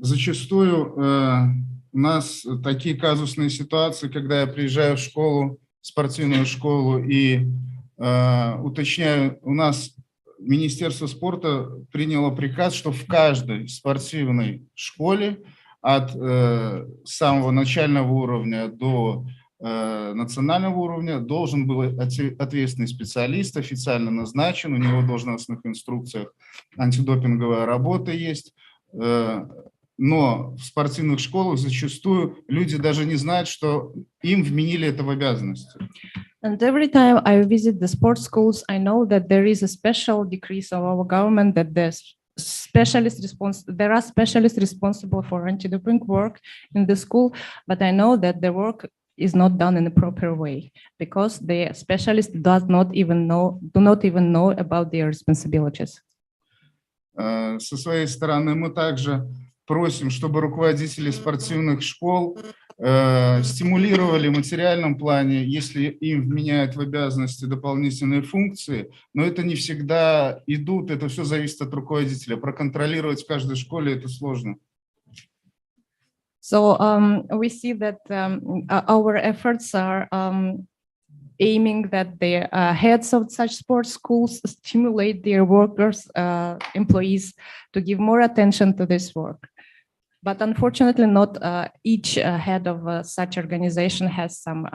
Speaker 8: Зачастую у нас такие казусные ситуации, когда я приезжаю в школу, спортивную школу, и уточняю, у нас Министерство спорта приняло приказ, что в каждой спортивной школе от самого начального уровня до национального уровня должен был ответственный специалист, официально назначен, у него в должностных инструкциях антидопинговая работа есть, но в спортивных школах зачастую люди даже не знают, что им вменили это в обязанности.
Speaker 9: And every time I visit the sports schools, I know that there is a special decree of our government that there are specialists responsible for anti-doping work in the school, but I know that the work is not done in a proper way because the specialist do not even know about their responsibilities.
Speaker 8: Со своей стороны мы также просим, чтобы руководители спортивных школ стимулировали в материальном плане, если им вменяют в обязанности дополнительные функции, но это не всегда идут, это все зависит от руководителя. Проконтролировать в каждой школе это сложно.
Speaker 9: So we see that our efforts are aiming that the heads of such sports schools stimulate their workers, employees to give more attention to this work. But unfortunately, not each head of such organization has some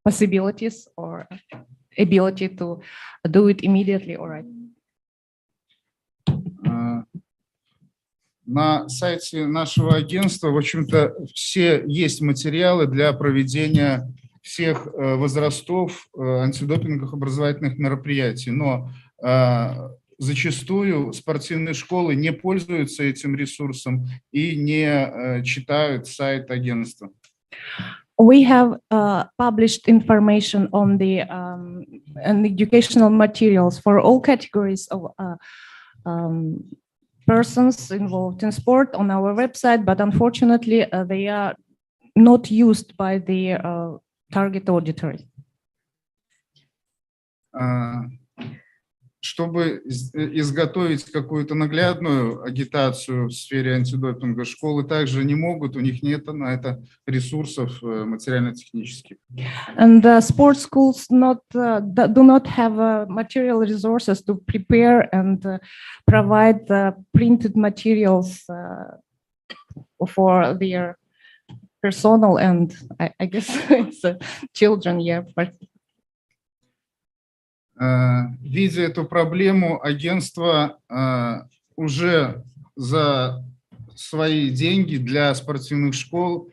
Speaker 9: possibilities or ability to do it immediately. All right.
Speaker 8: На сайте нашего агентства, в общем-то, все есть материалы для проведения всех возрастов антидопинговых образовательных мероприятий, но зачастую спортивные школы не пользуются этим ресурсом и не читают сайт агентства.
Speaker 9: We have published information on the educational materials for all categories of persons involved in sport on our website, but unfortunately they are not used by the target auditory.
Speaker 8: Чтобы изготовить какую-то наглядную агитацию в сфере антидопинга, школы также не могут, у них нет на это ресурсов материально-технических.
Speaker 9: And sports schools do not have material resources to prepare and provide printed materials for their personal and I guess it's children, yeah.
Speaker 8: Видя эту проблему, агентство уже за свои деньги для спортивных школ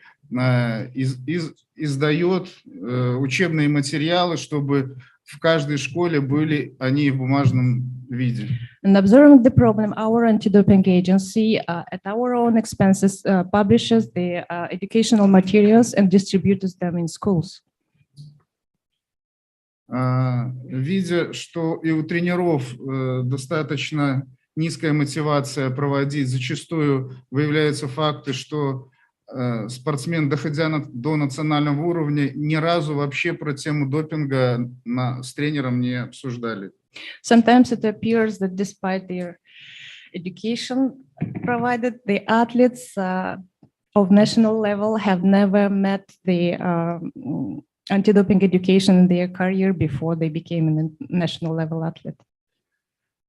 Speaker 8: издает учебные материалы, чтобы в каждой школе были они в бумажном виде.
Speaker 9: And observing the problem, our anti-doping agency, at our own expenses, publishes the educational materials and distributes them in schools.
Speaker 8: Видя, что и у тренеров достаточно низкая мотивация проводить, зачастую выявляются факты, что спортсмен, доходя до национального уровня, ни разу вообще про тему допинга с тренером не обсуждали.
Speaker 9: Sometimes it appears that despite their education provided, the athletes of national level have never met the anti-doping education in their career before they became a national level athlete.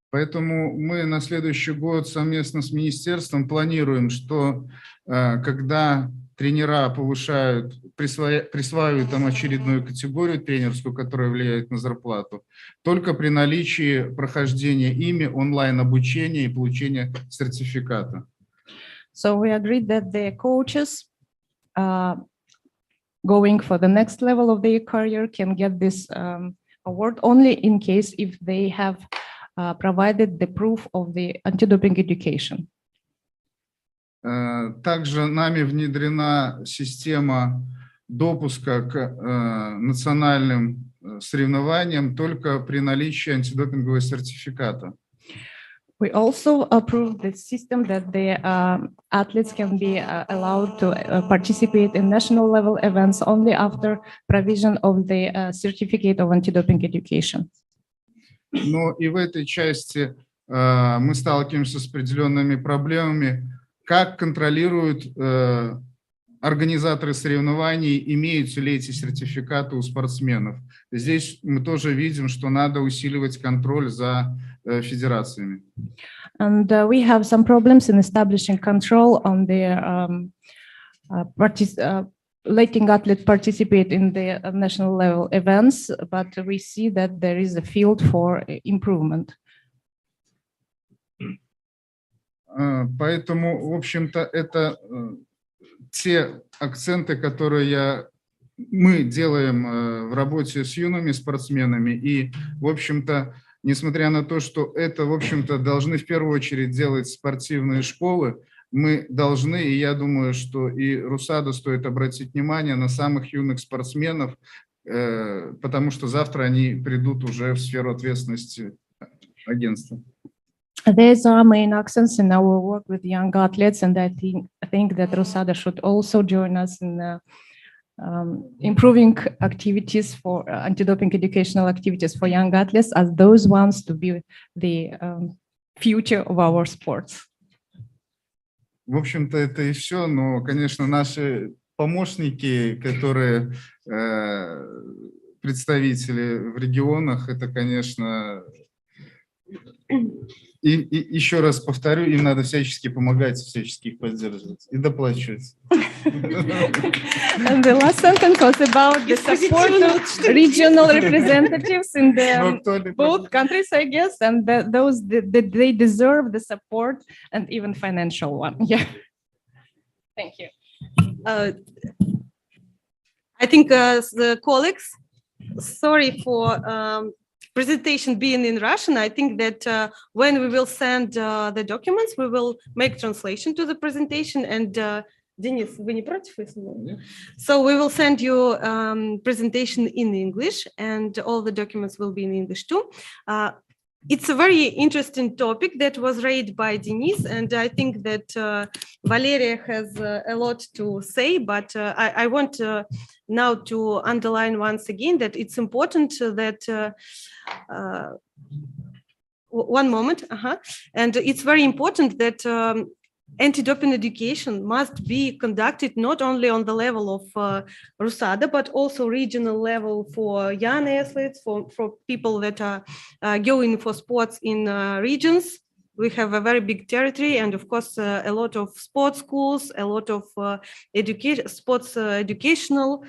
Speaker 8: Поэтому мы на следующий год совместно с министерством планируем, что когда тренера присваивают там очередную категорию тренерскую, которая влияет на зарплату, только при наличии прохождения ими онлайн-обучения и получения сертификата.
Speaker 9: So we agreed that the coaches going for the next level of their career can get this award only in case if they have provided the proof of the anti-doping education.
Speaker 8: Также нами внедрена система допуска к национальным соревнованиям только при наличии антидопингового сертификата.
Speaker 9: We also approved the system that the athletes can be allowed to participate in national level events only after provision of the certificate of anti-doping education.
Speaker 8: Но и в этой части мы сталкиваемся с определенными проблемами, как контролируют организаторы соревнований, имеются ли эти сертификаты у спортсменов. Здесь мы тоже видим, что надо усиливать контроль за федерациями.
Speaker 9: And we have some problems in establishing control on the letting athletes participate in the national level events, but we see that there is a field for improvement.
Speaker 8: Поэтому, в общем-то, это те акценты, которые мы делаем в работе с юными спортсменами. И, в общем-то, несмотря на то, что это, в общем-то, должны в первую очередь делать спортивные школы, мы должны, и я думаю, что и RUSADA стоит обратить внимание на самых юных спортсменов, потому что завтра они придут уже в сферу ответственности агентства.
Speaker 9: These are main accents in our work with young athletes, and I think that RUSADA should also join us in improving activities for anti-doping educational activities for young athletes, as those ones to be the future of our sports.
Speaker 8: В общем-то, это и все, но, конечно, наши помощники, которые представители в регионах, это, конечно, и еще раз повторю, им надо всячески помогать, всячески их поддерживать и доплачивать.
Speaker 9: And the last sentence was about the support of regional representatives in both countries, I guess, and those that they deserve the support and even financial one. Yeah. Thank you.
Speaker 2: I think the colleagues, sorry for presentation being in Russian. I think that when we will send the documents, we will make translation to the presentation. And Denis, вы не против? So we will send you presentation in English, and all the documents will be in English too. It's a very interesting topic that was raised by Denis, and I think that Valeria has a lot to say, but I want now to underline once again that it's important that one moment, and it's very important that anti-doping education must be conducted not only on the level of RUSADA, but also regional level for young athletes, for people that are going for sports in regions. We have a very big territory, and of course, a lot of sports schools, a lot of sports educational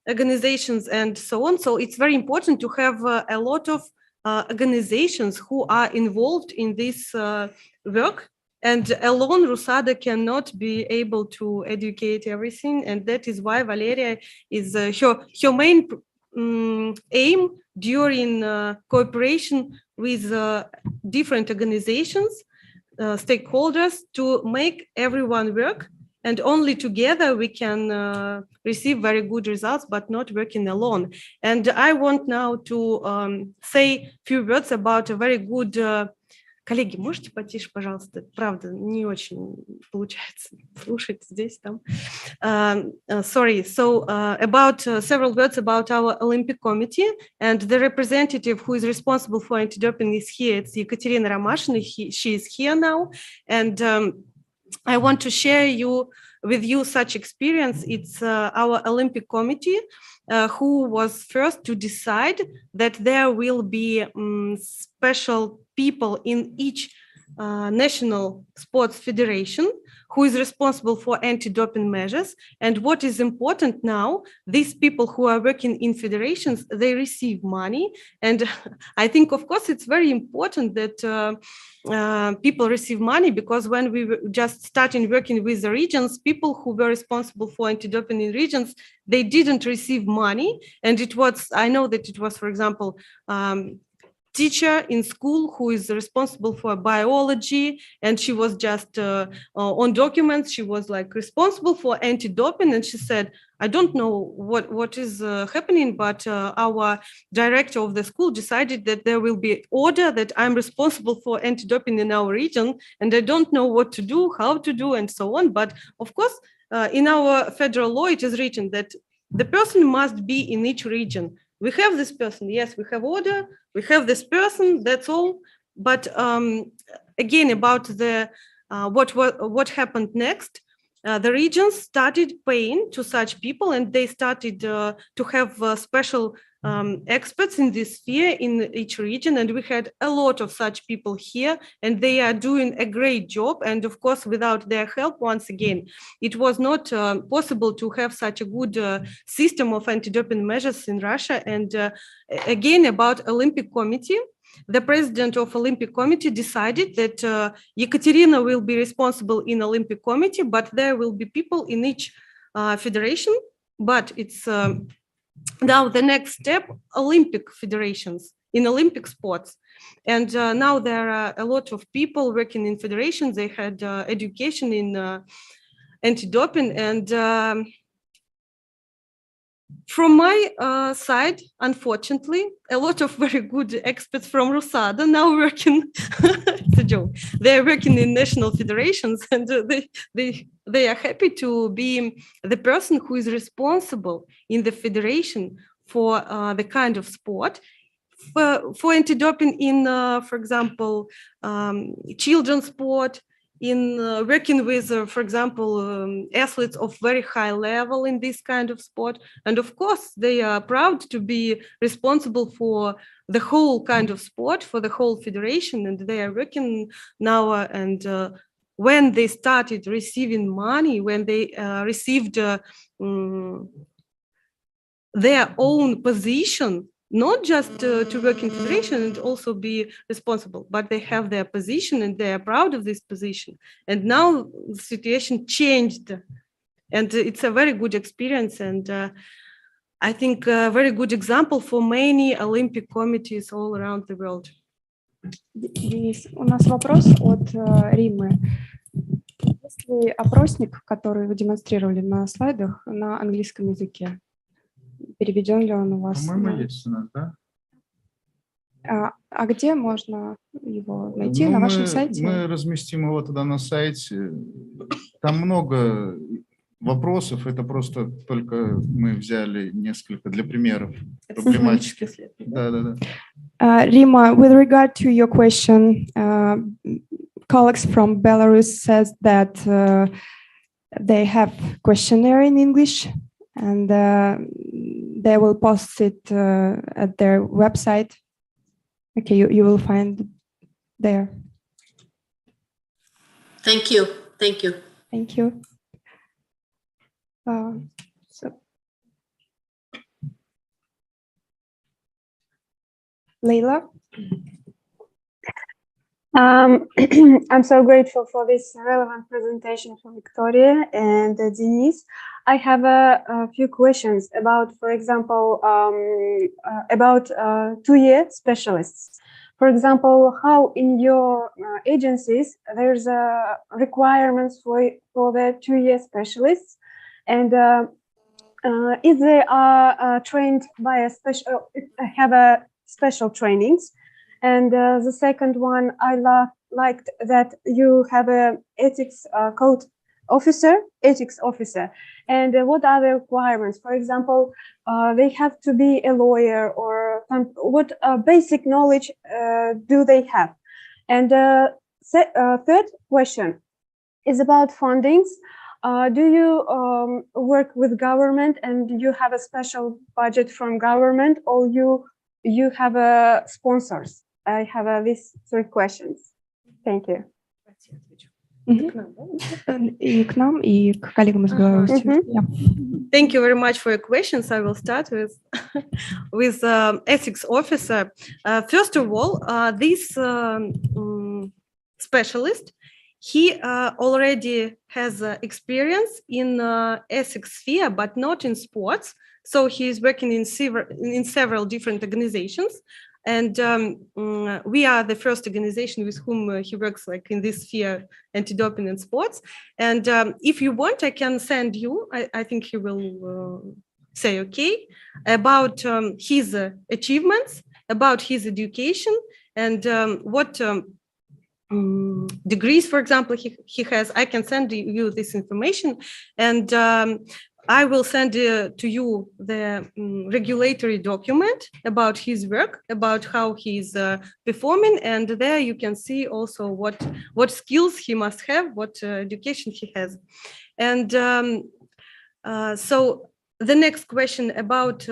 Speaker 2: organizations, and so on. So it's very important to have a lot of organizations who are involved in this work. And alone, RUSADA cannot be able to educate everything. And that is why Valeria is her main aim during cooperation with different organizations, stakeholders, to make everyone work. And only together we can receive very good results, but not working alone. And I want now to say a few words about a very good Коллеги, можете потише, пожалуйста? Правда, не очень получается слушать здесь, там. Sorry. So about several words about our Olympic Committee, and the representative who is responsible for anti-doping is here. It's Ekaterina Romashina. She is here now, and I want to share with you such experience. It's our Olympic Committee who was first to decide that there will be special people in each national sports federation who is responsible for anti-doping measures. And what is important now, these people who are working in federations, they receive money. And I think, of course, it's very important that people receive money, because when we were just starting working with the regions, people who were responsible for anti-doping in regions, they didn't receive money. And it was, I know that it was, for example, teacher in school who is responsible for biology, and she was just on documents, she was like responsible for anti-doping, and she said, I don't know what is happening, but our director of the school decided that there will be order that I'm responsible for anti-doping in our region, and I don't know what to do, how to do, and so on. But of course, in our federal law, it is written that the person must be in each region. We have this person, yes, we have order, we have this person, that's all. But again, about the what happened next, the regions started paying to such people, and they started to have special experts in this sphere in each region, and we had a lot of such people here, and they are doing a great job. And of course, without their help, once again, it was not possible to have such a good system of anti-doping measures in Russia. And again, about Olympic Committee, the president of Olympic Committee decided that Ekaterina will be responsible in Olympic Committee, but there will be people in each federation. But it's now the next step, Olympic federations in Olympic sports. And now there are a lot of people working in federations. They had education in anti-doping. And from my side, unfortunately, a lot of very good experts from RUSADA now working, it's a joke, they're working in national federations, and they are happy to be the person who is responsible in the federation for the kind of sport, for anti-doping in, for example, children's sport, in working with, for example, athletes of very high level in this kind of sport. And of course, they are proud to be responsible for the whole kind of sport, for the whole federation, and they are working now. And when they started receiving money, when they received their own position, not just to work in federation and also be responsible, but they have their position and they are proud of this position. And now the situation changed, and it's a very good experience, and I think a very good example for many Olympic committees all around the world.
Speaker 1: Денис, у нас вопрос от Риммы. Есть ли опросник, который вы демонстрировали на слайдах, на английском языке? Переведен ли он у вас?
Speaker 8: По-моему, есть у нас, да?
Speaker 1: А где можно его найти? На вашем сайте?
Speaker 8: Мы разместим его тогда на сайте. Там много вопросов. Это просто только мы взяли несколько для примеров проблематических. Да.
Speaker 1: Rima, with regard to your question, colleagues from Belarus says that they have questionnaire in English, and they will post it at their website. Okay, you will find there.
Speaker 3: Thank you. Thank you.
Speaker 1: Thank you. So, Leila?
Speaker 4: I'm so grateful for this relevant presentation from Victoria and Denise. I have a few questions about, for example, about 2-year specialists. For example, how in your agencies there's requirements for the 2-year specialists, and if they are trained by a special, have a special trainings. And the second one, I liked that you have a ethics ethics officer. And what are the requirements? For example, they have to be a lawyer, or what basic knowledge do they have? And third question is about fundings. Do you work with government, and do you have a special budget from government, or you have sponsors? I have these 3 questions. Thank you.
Speaker 1: И к нам, и к коллегам из Беларуси.
Speaker 2: Thank you very much for your questions. I will start with ethics officer. First of all, this specialist, he already has experience in ethics sphere, but not in sports. So he is working in several different organizations. And we are the first organization with whom he works, like in this sphere, anti-doping and sports. And if you want, I can send you, I think he will say okay, about his achievements, about his education, and what degrees, for example, he has. I can send you this information, and I will send to you the regulatory document about his work, about how he's performing, and there you can see also what skills he must have, what education he has. And so the next question about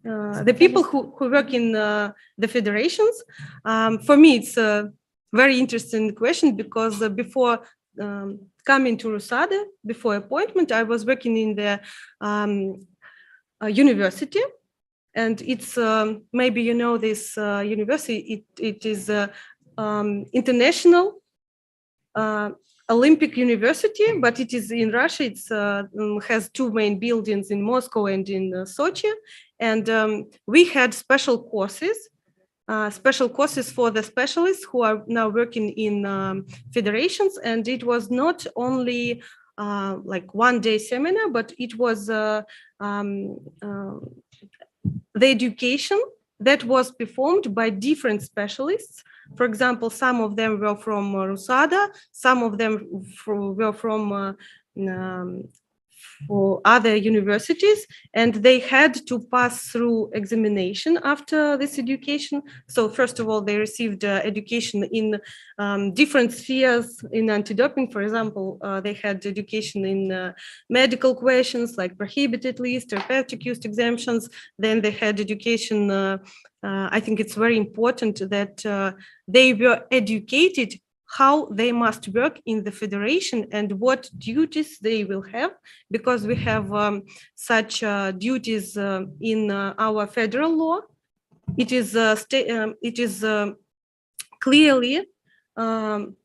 Speaker 2: the people who work in the federations. For me, it's a very interesting question because before coming to RUSADA, before appointment, I was working in the university. And it's, maybe you know this university, it is international Olympic University, but it is in Russia. It's has two main buildings in Moscow and in Sochi. And we had special courses for the specialists who are now working in federations. And it was not only like one-day seminar, but it was the education that was performed by different specialists. For example, some of them were from RUSADA, some of them were from for other universities, and they had to pass through examination after this education. So first of all, they received education in different spheres in anti-doping. For example, they had education in medical questions like prohibited list, therapeutic use exemptions. Then they had education, I think it's very important that they were educated how they must work in the federation and what duties they will have, because we have such duties in our federal law. It is clearly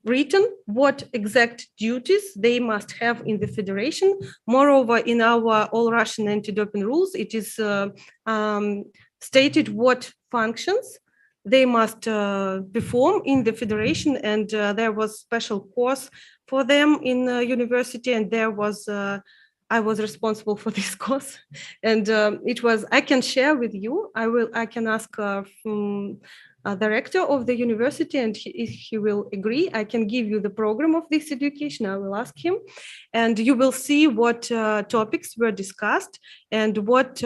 Speaker 2: written what exact duties they must have in the federation. Moreover, in our All Russian Anti-Doping rules, it is stated what functions they must perform in the federation, and there was special course for them in university, and there was I was responsible for this course, and it was, I can share with you. I can ask from director of the university, and if he will agree, I can give you the program of this education. I will ask him, and you will see what topics were discussed and what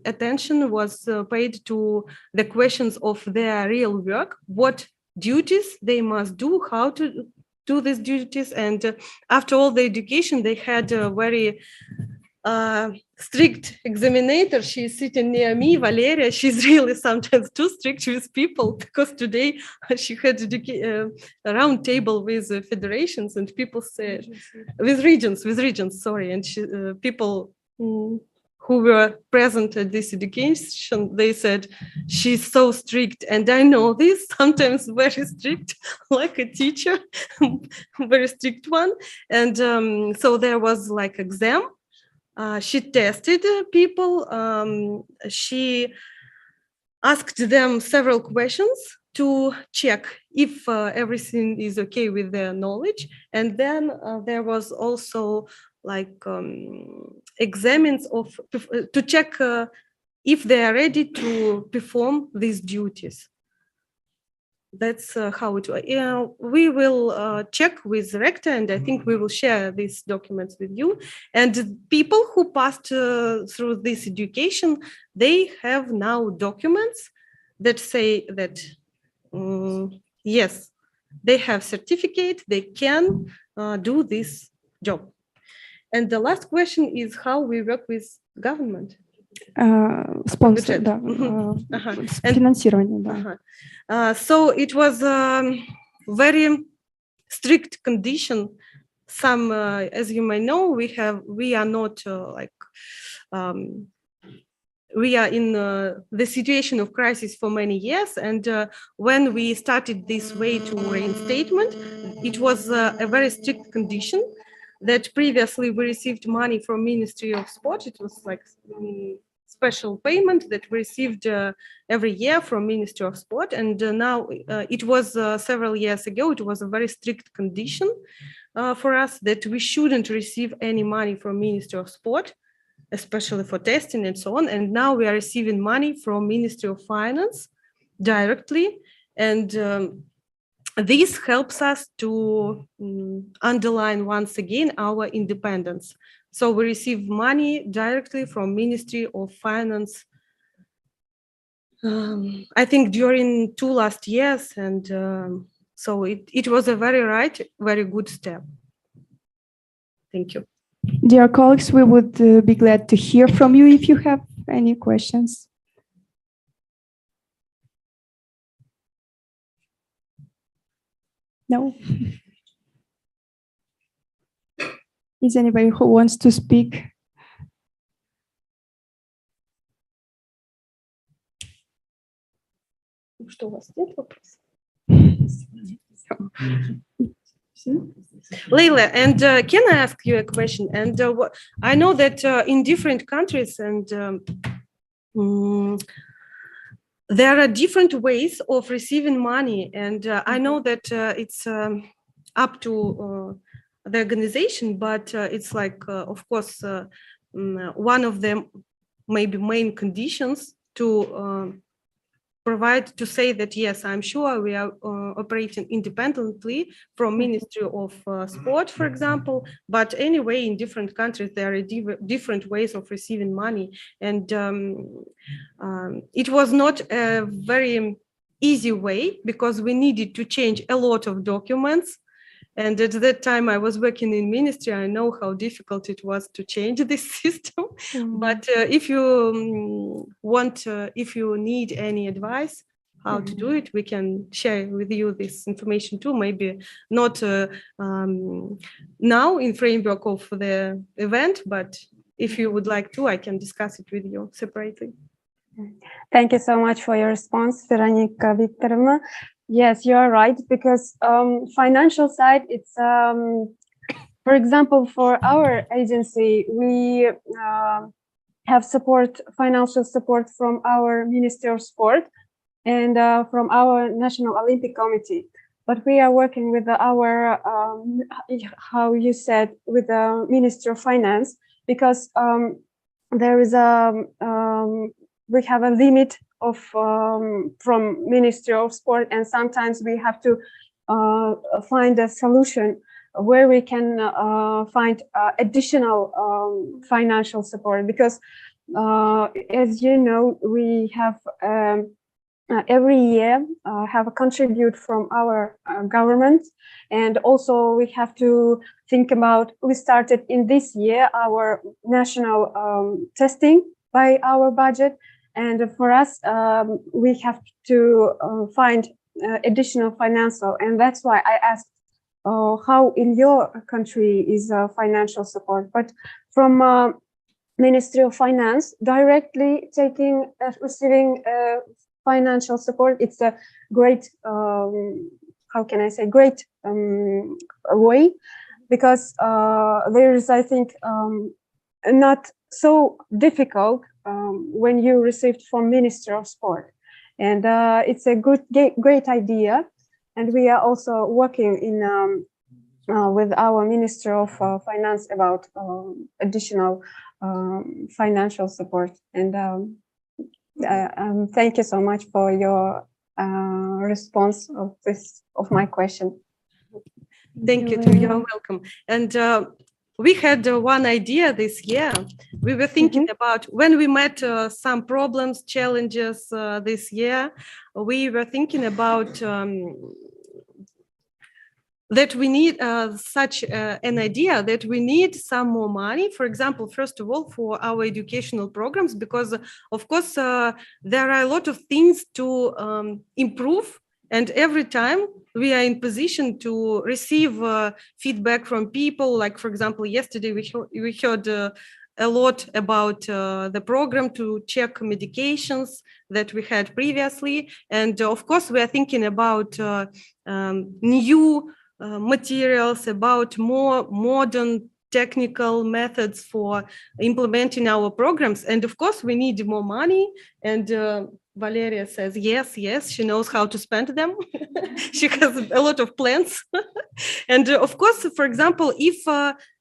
Speaker 2: attention was paid to the questions of their real work, what duties they must do, how to do these duties. And after all the education, they had a very strict examinator. She's sitting near me, Valeria. She's really sometimes too strict with people, because today she had a round table with federations, and people said, with regions, sorry. And people who were present at this education, they said, she's so strict. And I know this, sometimes very strict, like a teacher, very strict one. And so there was like exam. She tested people. She asked them several questions to check if everything is okay with their knowledge. And then there was also like examines to check if they are ready to perform these duties. That's how it was. We will check with the rector, and I think we will share these documents with you. And people who passed through this education, they have now documents that say that, yes, they have certificate, they can do this job. And the last question is how we work with government.
Speaker 1: Спонсор, да. Финансирование, да.
Speaker 2: So it was a very strict condition. Some, as you may know, we are not we are in the situation of crisis for many years. And when we started this way to reinstatement, it was a very strict condition that previously we received money from Ministry of Sport. It was like special payment that we received every year from Ministry of Sport. And now it was several years ago, it was a very strict condition for us that we shouldn't receive any money from Ministry of Sport, especially for testing and so on. And now we are receiving money from Ministry of Finance directly. And this helps us to underline once again our independence. So we receive money directly from Ministry of Finance, I think during 2 last years. And so it was a very good step. Thank you.
Speaker 1: Dear colleagues, we would be glad to hear from you if you have any questions. No. Is anybody who wants to speak? Что у вас нет вопросов?
Speaker 2: Leila, and can I ask you a question? And I know that in different countries and there are different ways of receiving money, and I know that it's up to the organization, but it's like, of course, one of them maybe main conditions to provide, to say that, yes, I'm sure we are operating independently from Ministry of Sport, for example, but anyway, in different countries, there are different ways of receiving money. And it was not a very easy way because we needed to change a lot of documents. And at that time I was working in ministry. I know how difficult it was to change this system. But if you want, if you need any advice how to do it, we can share with you this information too. Maybe not now in framework of the event, but if you would like to, I can discuss it with you separately.
Speaker 4: Thank you so much for your response, Veronika Viktorovna. Yes, you are right, because financial side, it's, for example, for our agency, we have support, financial support from our Ministry of Sport and from our National Olympic Committee. But we are working with our, how you said, with the Ministry of Finance, because there is a, we have a limit of from Ministry of Sport, and sometimes we have to find a solution where we can find additional financial support, because as you know, we have every year have a contribute from our government, and also we have to think about, we started in this year our national testing by our budget. And for us, we have to find additional financial, and that's why I asked how in your country is financial support. But from Ministry of Finance, directly taking, receiving financial support, it's a great, how can I say, great way, because there is, I think, not so difficult when you received from Ministry of Sport, and it's a great idea. And we are also working in with our Ministry of Finance about additional financial support. And thank you so much for your response of my question.
Speaker 2: Thank you too. You're welcome. And we had one idea this year. We were thinking about, when we met some problems, challenges this year, we were thinking about that we need such an idea that we need some more money, for example, first of all, for our educational programs, because of course there are a lot of things to improve. And every time we are in position to receive feedback from people, like, for example, yesterday we heard a lot about the program to check medications that we had previously. And of course, we are thinking about new materials, about more modern technical methods for implementing our programs. And of course, we need more money. And Valeria says, yes, yes, she knows how to spend them. She has a lot of plans. And of course, for example, if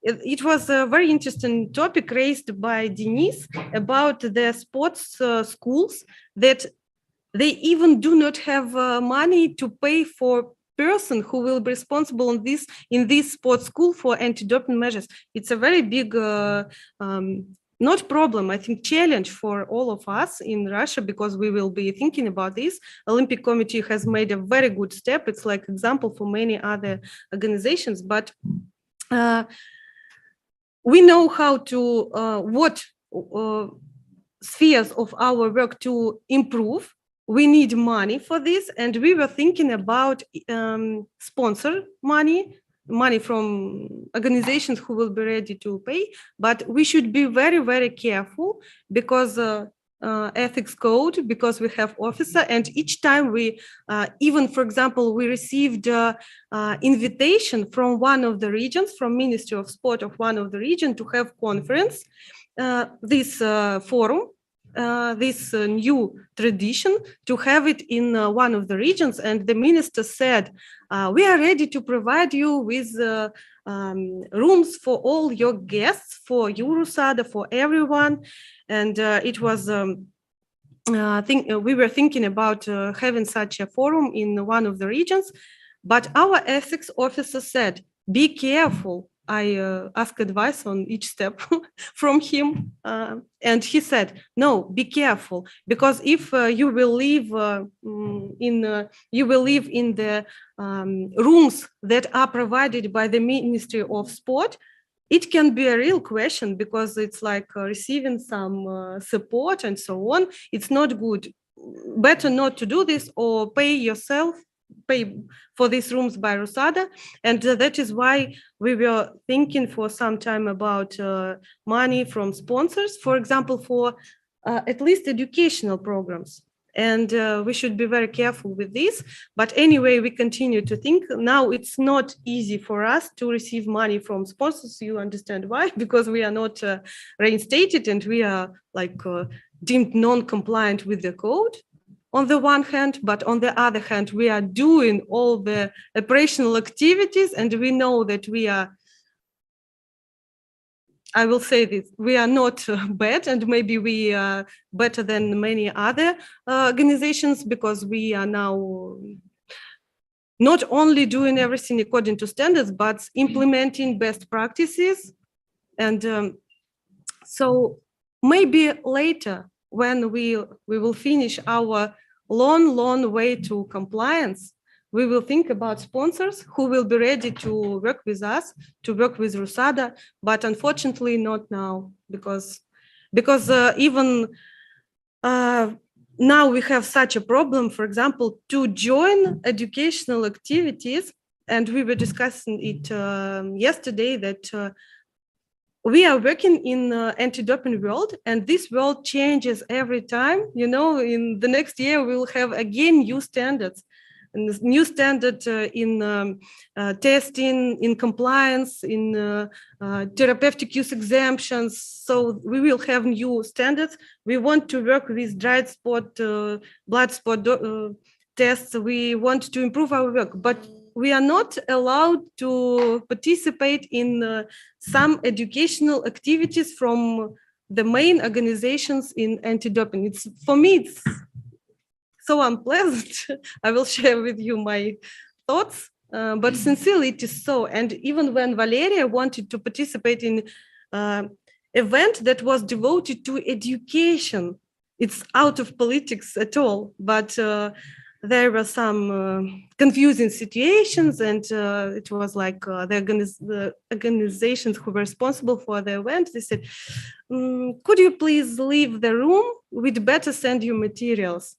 Speaker 2: it was a very interesting topic raised by Denise about the sports schools, that they even do not have money to pay for person who will be responsible in this sports school for anti-doping measures. It's a very big not problem, I think challenge for all of us in Russia, because we will be thinking about this. Olympic Committee has made a very good step. It's like example for many other organizations, but we know how to what spheres of our work to improve. we need money for this, and we were thinking about sponsor money from organizations who will be ready to pay, but we should be very, very careful because ethics code, because we have officer, and each time we, even for example, we received invitation from one of the regions, from Ministry of Sport of one of the region to have conference, this forum, this new tradition to have it in one of the regions, and the minister said, we are ready to provide you with rooms for all your guests, for you, RUSADA, for everyone. And it was, we were thinking about having such a forum in one of the regions, but our ethics officer said, be careful. I asked advice on each step from him, and he said, "No, be careful, because if you will live in the rooms that are provided by the Ministry of Sport, it can be a real question because it's like receiving some support and so on. It's not good. Better not to do this, or pay for these rooms by RUSADA." And that is why we were thinking for some time about money from sponsors, for example, for at least educational programs. And we should be very careful with this. But anyway, we continue to think. Now it's not easy for us to receive money from sponsors. You understand why? Because we are not reinstated, and we are like deemed non-compliant with the code on the one hand, but on the other hand, we are doing all the operational activities, and we know that we are, I will say this, we are not bad, and maybe we are better than many other organizations, because we are now not only doing everything according to standards, but implementing best practices. And so maybe later, when we will finish our long way to compliance, we will think about sponsors who will be ready to work with us, to work with RUSADA, but unfortunately not now, because even now we have such a problem, for example, to join educational activities, and we were discussing it yesterday, that we are working in anti-doping world, and this world changes every time. You know, in the next year, we will have again new standards, and this new standard in testing, in compliance, in therapeutic use exemptions. So we will have new standards. We want to work with dried spot, blood spot tests. We want to improve our work, but we are not allowed to participate in some educational activities from the main organizations in anti-doping. It's, for me, it's so unpleasant. I will share with you my thoughts, but sincerely it is so. And even when Valeria wanted to participate in event that was devoted to education, it's out of politics at all, but there were some confusing situations, and it was like the organizations who were responsible for the event, they said, could you please leave the room? We'd better send you materials.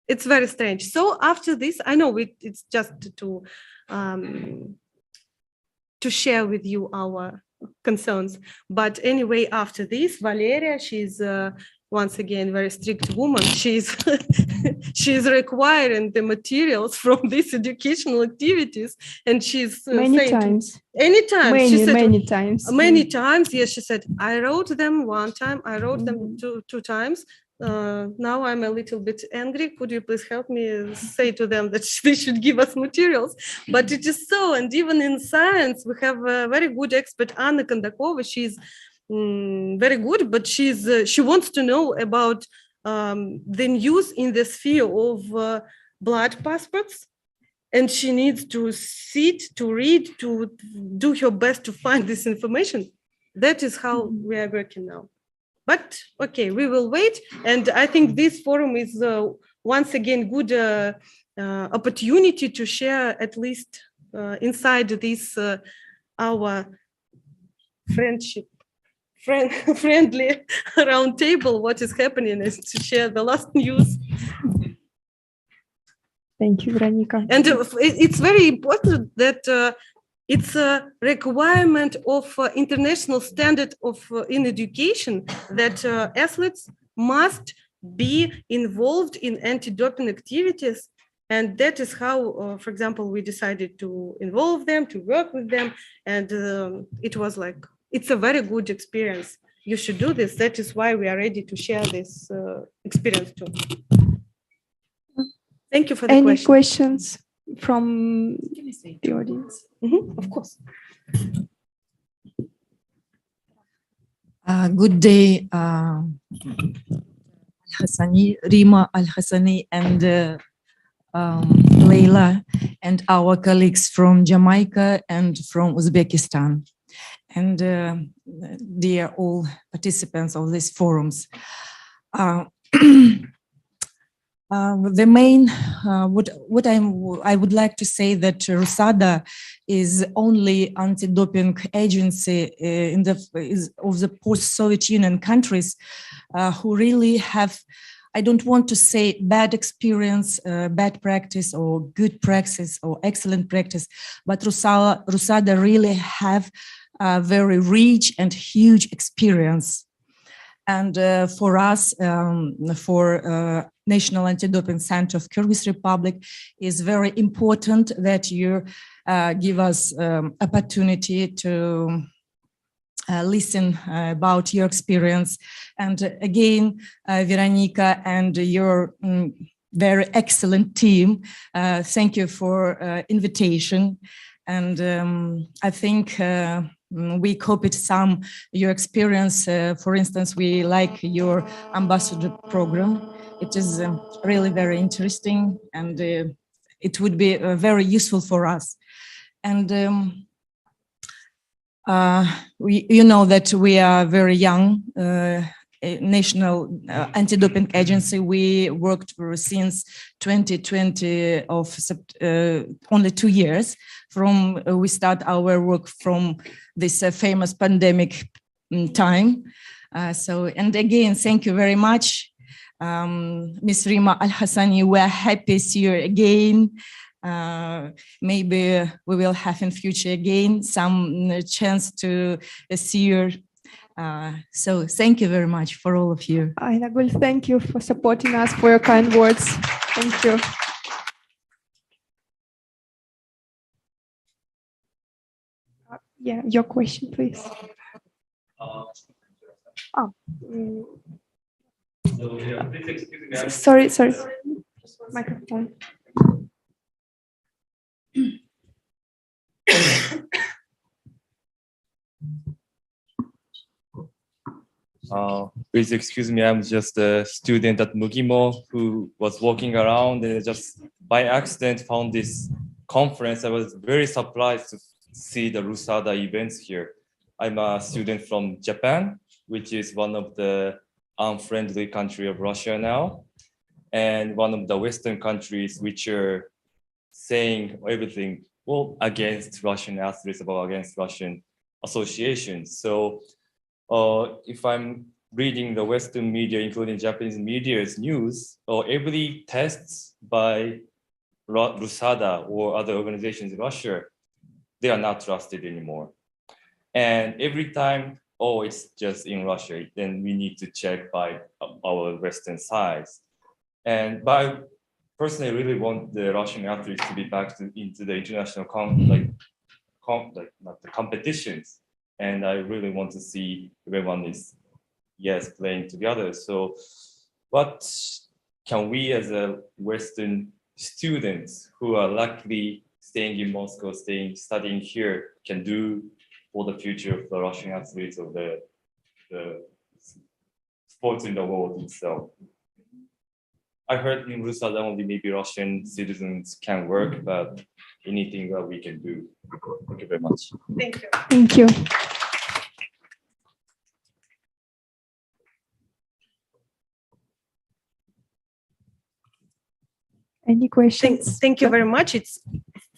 Speaker 2: It's very strange. So after this, I know it's just to share with you our concerns. But anyway, after this, Valeria, she's once again very strict woman. She's she's requiring the materials from these educational activities, and she's
Speaker 1: many times.
Speaker 2: Many times.
Speaker 1: Many
Speaker 2: times. Yes, she said, I wrote them one time. I wrote them two times. Now I'm a little bit angry. Could you please help me say to them that they should give us materials? But it is so. And even in science, we have a very good expert, Anna Kondakova. She's very good, but she wants to know about the news in the sphere of blood passports. And she needs to sit, to read, to do her best to find this information. That is how we are working now. But okay, we will wait. And I think this forum is once again good opportunity to share, at least inside this our friendly round table, what is happening, is to share the last news.
Speaker 1: Thank you, Veronica.
Speaker 2: And it's very important that it's a requirement of international standard of in education that athletes must be involved in anti-doping activities. And that is how, for example, we decided to involve them, to work with them. And it was like, it's a very good experience. You should do this. That is why we are ready to share this experience too. Thank you for the question.
Speaker 1: Any questions from the audience?
Speaker 2: Of course.
Speaker 10: Good day, Al-Hassani, Rima Al-Hassani, and Leila, and our colleagues from Jamaica and from Uzbekistan, and dear all participants of these forums. The main, what I would like to say that RUSADA is only anti-doping agency of the post-Soviet Union countries who really have, I don't want to say bad experience, bad practice, or good practice, or excellent practice, but RUSADA really have a very rich and huge experience. And for us, for National Anti-Doping Center of Kyrgyz Republic, is very important that you give us opportunity to listen about your experience. And again, Veronica and your very excellent team, thank you for invitation. And I think we copied some your experience. For instance, we like your ambassador program. It is really very interesting, and it would be very useful for us. And you know that we are very young national anti-doping agency. We worked since 2020 of only 2 years. From we start our work from this famous pandemic time. And again, thank you very much, Ms. Rima Al-Hassani. We are happy to see you again. Maybe we will have in future again some chance to see you. So thank you very much for all of you.
Speaker 1: Ainagul, thank you for supporting us, for your kind words. Thank you. Yeah, your question, please. Sorry. Microphone.
Speaker 11: Please excuse me, I'm just a student at Mugimo who was walking around and just by accident found this conference. I was very surprised to see the RUSADA events here. I'm a student from Japan, which is one of the unfriendly country of Russia now, and one of the Western countries which are saying everything against Russian athletes, against Russian associations. So if I'm reading the Western media, including Japanese media's news, every tests by RUSADA or other organizations in Russia, they are not trusted anymore. And every time, it's just in Russia, then we need to check by our Western sides. And personally, I really want the Russian athletes to be back into the international competitions. And I really want to see everyone is, playing together. So what can we as a Western students who are luckily staying in Moscow, studying here, can do for the future of the Russian athletes, of the sports in the world itself? I heard in RUSADA only maybe Russian citizens can work, but anything that we can do. Thank you very much.
Speaker 2: Thank you.
Speaker 1: Thank you. Any questions?
Speaker 2: Thank you very much.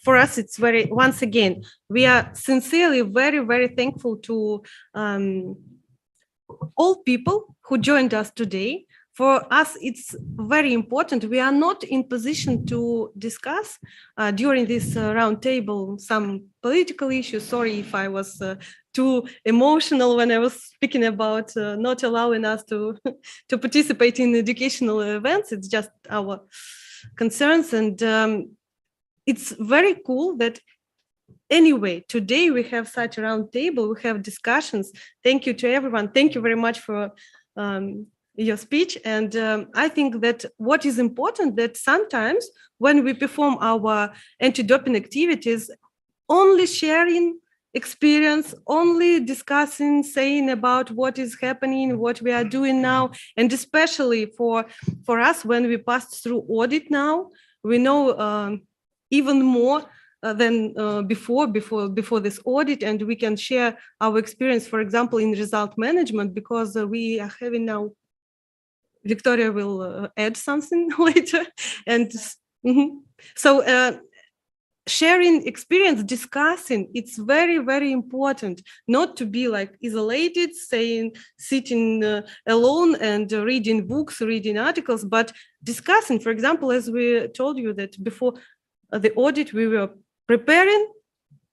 Speaker 2: For us, it's once again, we are sincerely very, very thankful to all people who joined us today, For us, it's very important. We are not in position to discuss during this roundtable some political issues. Sorry if I was too emotional when I was speaking about not allowing us to to participate in educational events. It's just our concerns, and it's very cool that anyway today we have such a roundtable. We have discussions. Thank you to everyone. Thank you very much for your speech. And I think that what is important that sometimes when we perform our anti-doping activities, only sharing experience, only discussing, saying about what is happening, what we are doing now, and especially for us when we passed through audit now, we know even more than before this audit, and we can share our experience, for example, in result management, because we are having now. Victoria will add something later. And so sharing experience, discussing, it's very, very important not to be like isolated, sitting alone and reading books, reading articles, but discussing. For example, as we told you that before the audit, we were preparing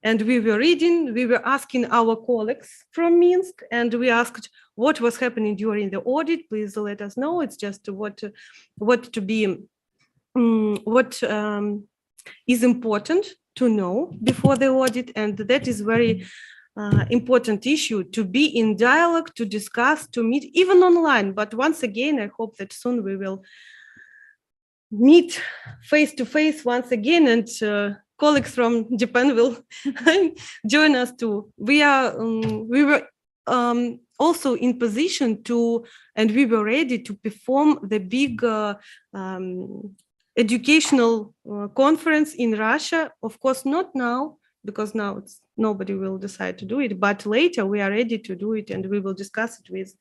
Speaker 2: and we were reading, we were asking our colleagues from Minsk, and we asked what was happening during the audit. Please let us know. It's just what is important to know before the audit, and that is very important issue, to be in dialogue, to discuss, to meet, even online. But once again, I hope that soon we will meet face to face once again, and colleagues from Japan will join us too. We were also in position to, and we were ready to perform the big educational conference in Russia. Of course, not now, because now nobody will decide to do it, but later we are ready to do it, and we will discuss it with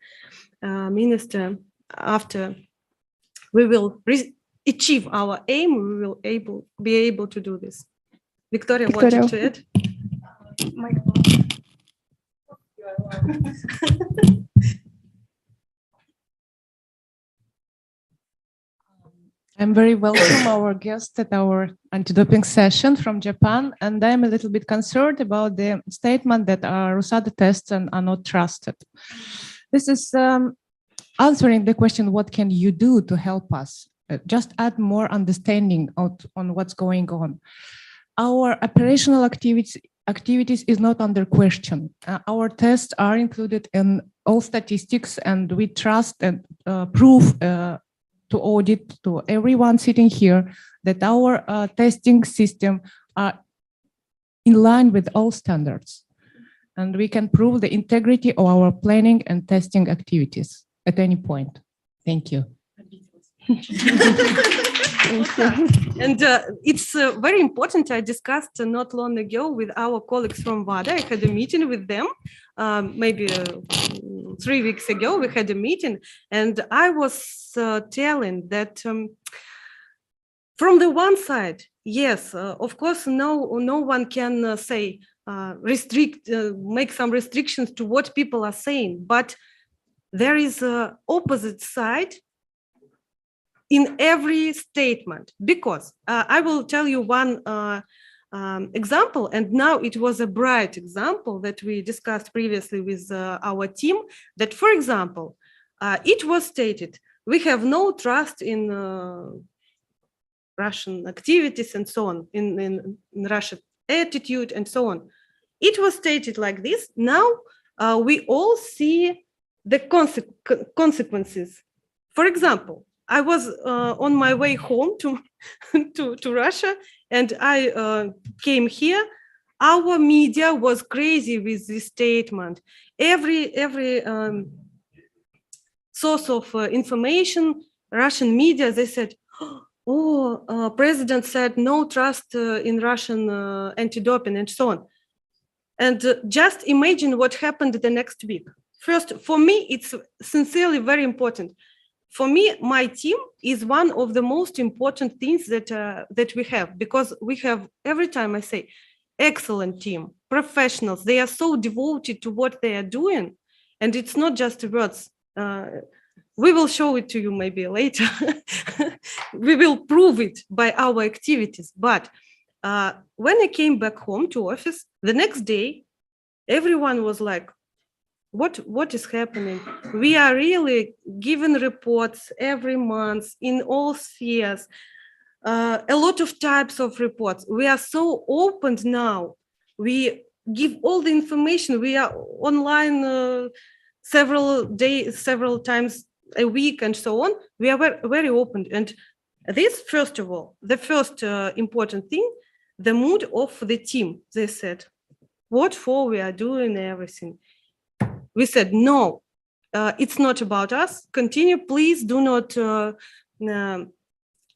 Speaker 2: Minister after we will achieve our aim. We will be able to do this. Victoria wanted to add.
Speaker 9: I'm very welcome our guest at our anti-doping session from Japan, and I'm a little bit concerned about the statement that our RUSADA tests are not trusted. This is answering the question, what can you do to help us? Just add more understanding on what's going on. Our operational activities is not under question. Our tests are included in all statistics, and we trust and prove to audit to everyone sitting here that our testing system are in line with all standards. And we can prove the integrity of our planning and testing activities at any point. Thank you.
Speaker 2: And it's very important. I discussed not long ago with our colleagues from WADA. I had a meeting with them maybe 3 weeks ago. We had a meeting, and I was telling that from the one side, yes, of course, no one can say make some restrictions to what people are saying, but there is an opposite side in every statement, because I will tell you one example, and now it was a bright example that we discussed previously with our team, that, for example, it was stated, we have no trust in Russian activities and so on, in Russian attitude and so on. It was stated like this. Now we all see the consequences. For example, I was on my way home to Russia, and I came here. Our media was crazy with this statement. Every source of information, Russian media, they said, "Oh, president said no trust in Russian anti-doping and so on." And just imagine what happened the next week. First, for me, it's sincerely very important. For me, my team is one of the most important things that we have, because we have, every time I say, excellent team, professionals. They are so devoted to what they are doing, and it's not just words. We will show it to you maybe later. We will prove it by our activities. But when I came back home to office, the next day, everyone was like, what is happening? We are really given reports every month in all spheres, a lot of types of reports. We are so open now. We give all the information. We are online several days, several times a week and so on. We are very, very open. And this, first of all, the first important thing, the mood of the team. They said, what for we are doing everything? We said, no, it's not about us. Continue, please do not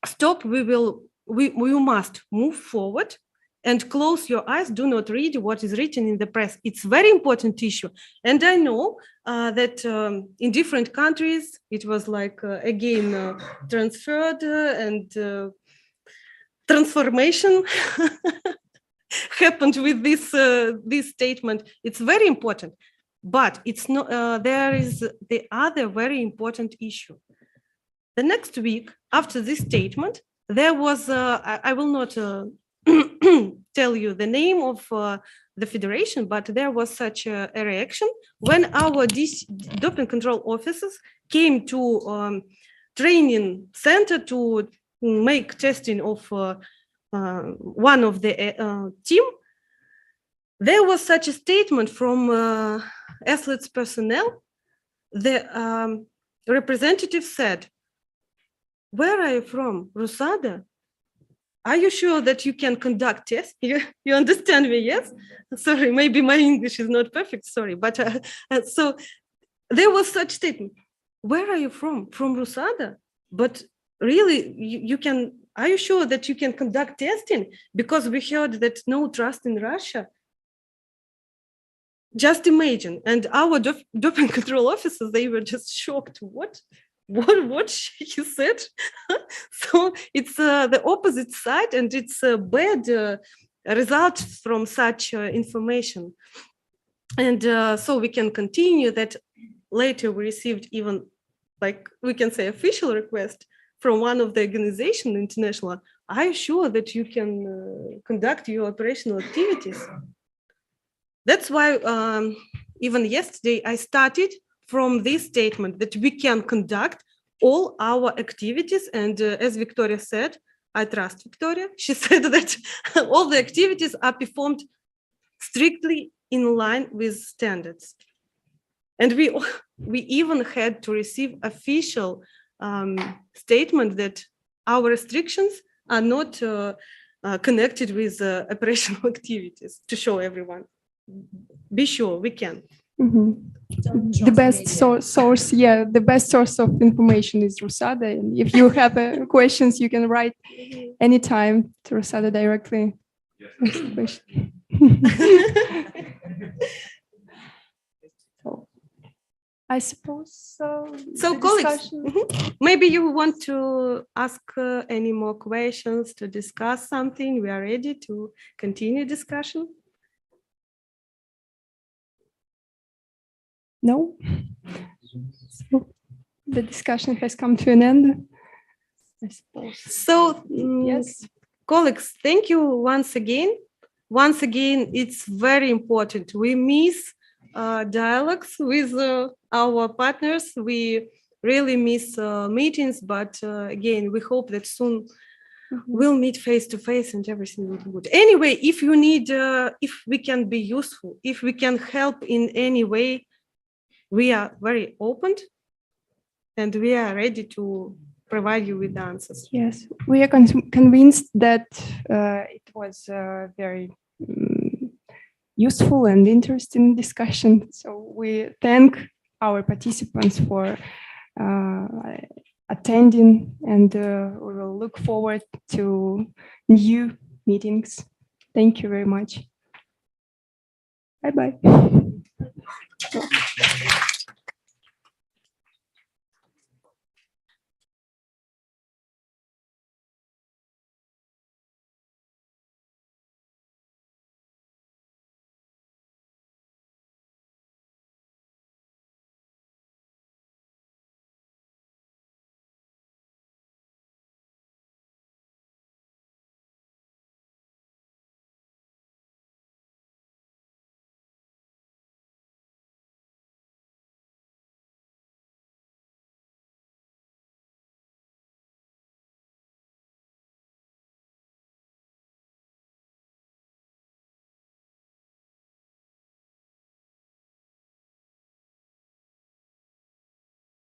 Speaker 2: stop. We must move forward and close your eyes. Do not read what is written in the press. It's a very important issue. And I know that in different countries, it was like, again, transferred and transformation happened with this statement. It's very important. But it's not. There is the other very important issue. The next week, after this statement, there was, I will not tell you the name of the federation, but there was such a reaction when our doping control officers came to training center to make testing of one of the team. There was such a statement from athletes personnel. The representative said, where are you from? RUSADA? Are you sure that you can conduct tests? You understand me, yes? Sorry, maybe my English is not perfect, sorry. But so there was such statement. Where are you from? From RUSADA? But really, you can, are you sure that you can conduct testing? Because we heard that no trust in Russia. Just imagine, and our doping control officers, they were just shocked. What she said? So it's the opposite side, and it's a bad result from such information. And so we can continue that. Later we received even, like we can say, official request from one of the organization, international. Are you sure that you can conduct your operational activities? That's why even yesterday I started from this statement that we can conduct all our activities. And as Victoria said, I trust Victoria. She said that all the activities are performed strictly in line with standards. And we even had to receive official statement that our restrictions are not connected with operational activities, to show everyone. Be sure we can.
Speaker 1: Mm-hmm. The best source, yeah, the best source of information is RUSADA. And if you have questions, you can write anytime to RUSADA directly. Yes. So, I suppose so.
Speaker 2: So, colleagues, maybe you want to ask any more questions, to discuss something. We are ready to continue discussion.
Speaker 1: No? So the discussion has come to an end, I suppose.
Speaker 2: So,
Speaker 1: yes,
Speaker 2: colleagues, thank you once again. Once again, it's very important. We miss dialogues with our partners. We really miss meetings, but again, we hope that soon we'll meet face to face and everything will be good. Anyway, if you need, if we can be useful, if we can help in any way, we are very open and we are ready to provide you with the answers.
Speaker 1: Yes, we are convinced that it was a very useful and interesting discussion. So we thank our participants for attending, and we will look forward to new meetings. Thank you very much. Bye-bye.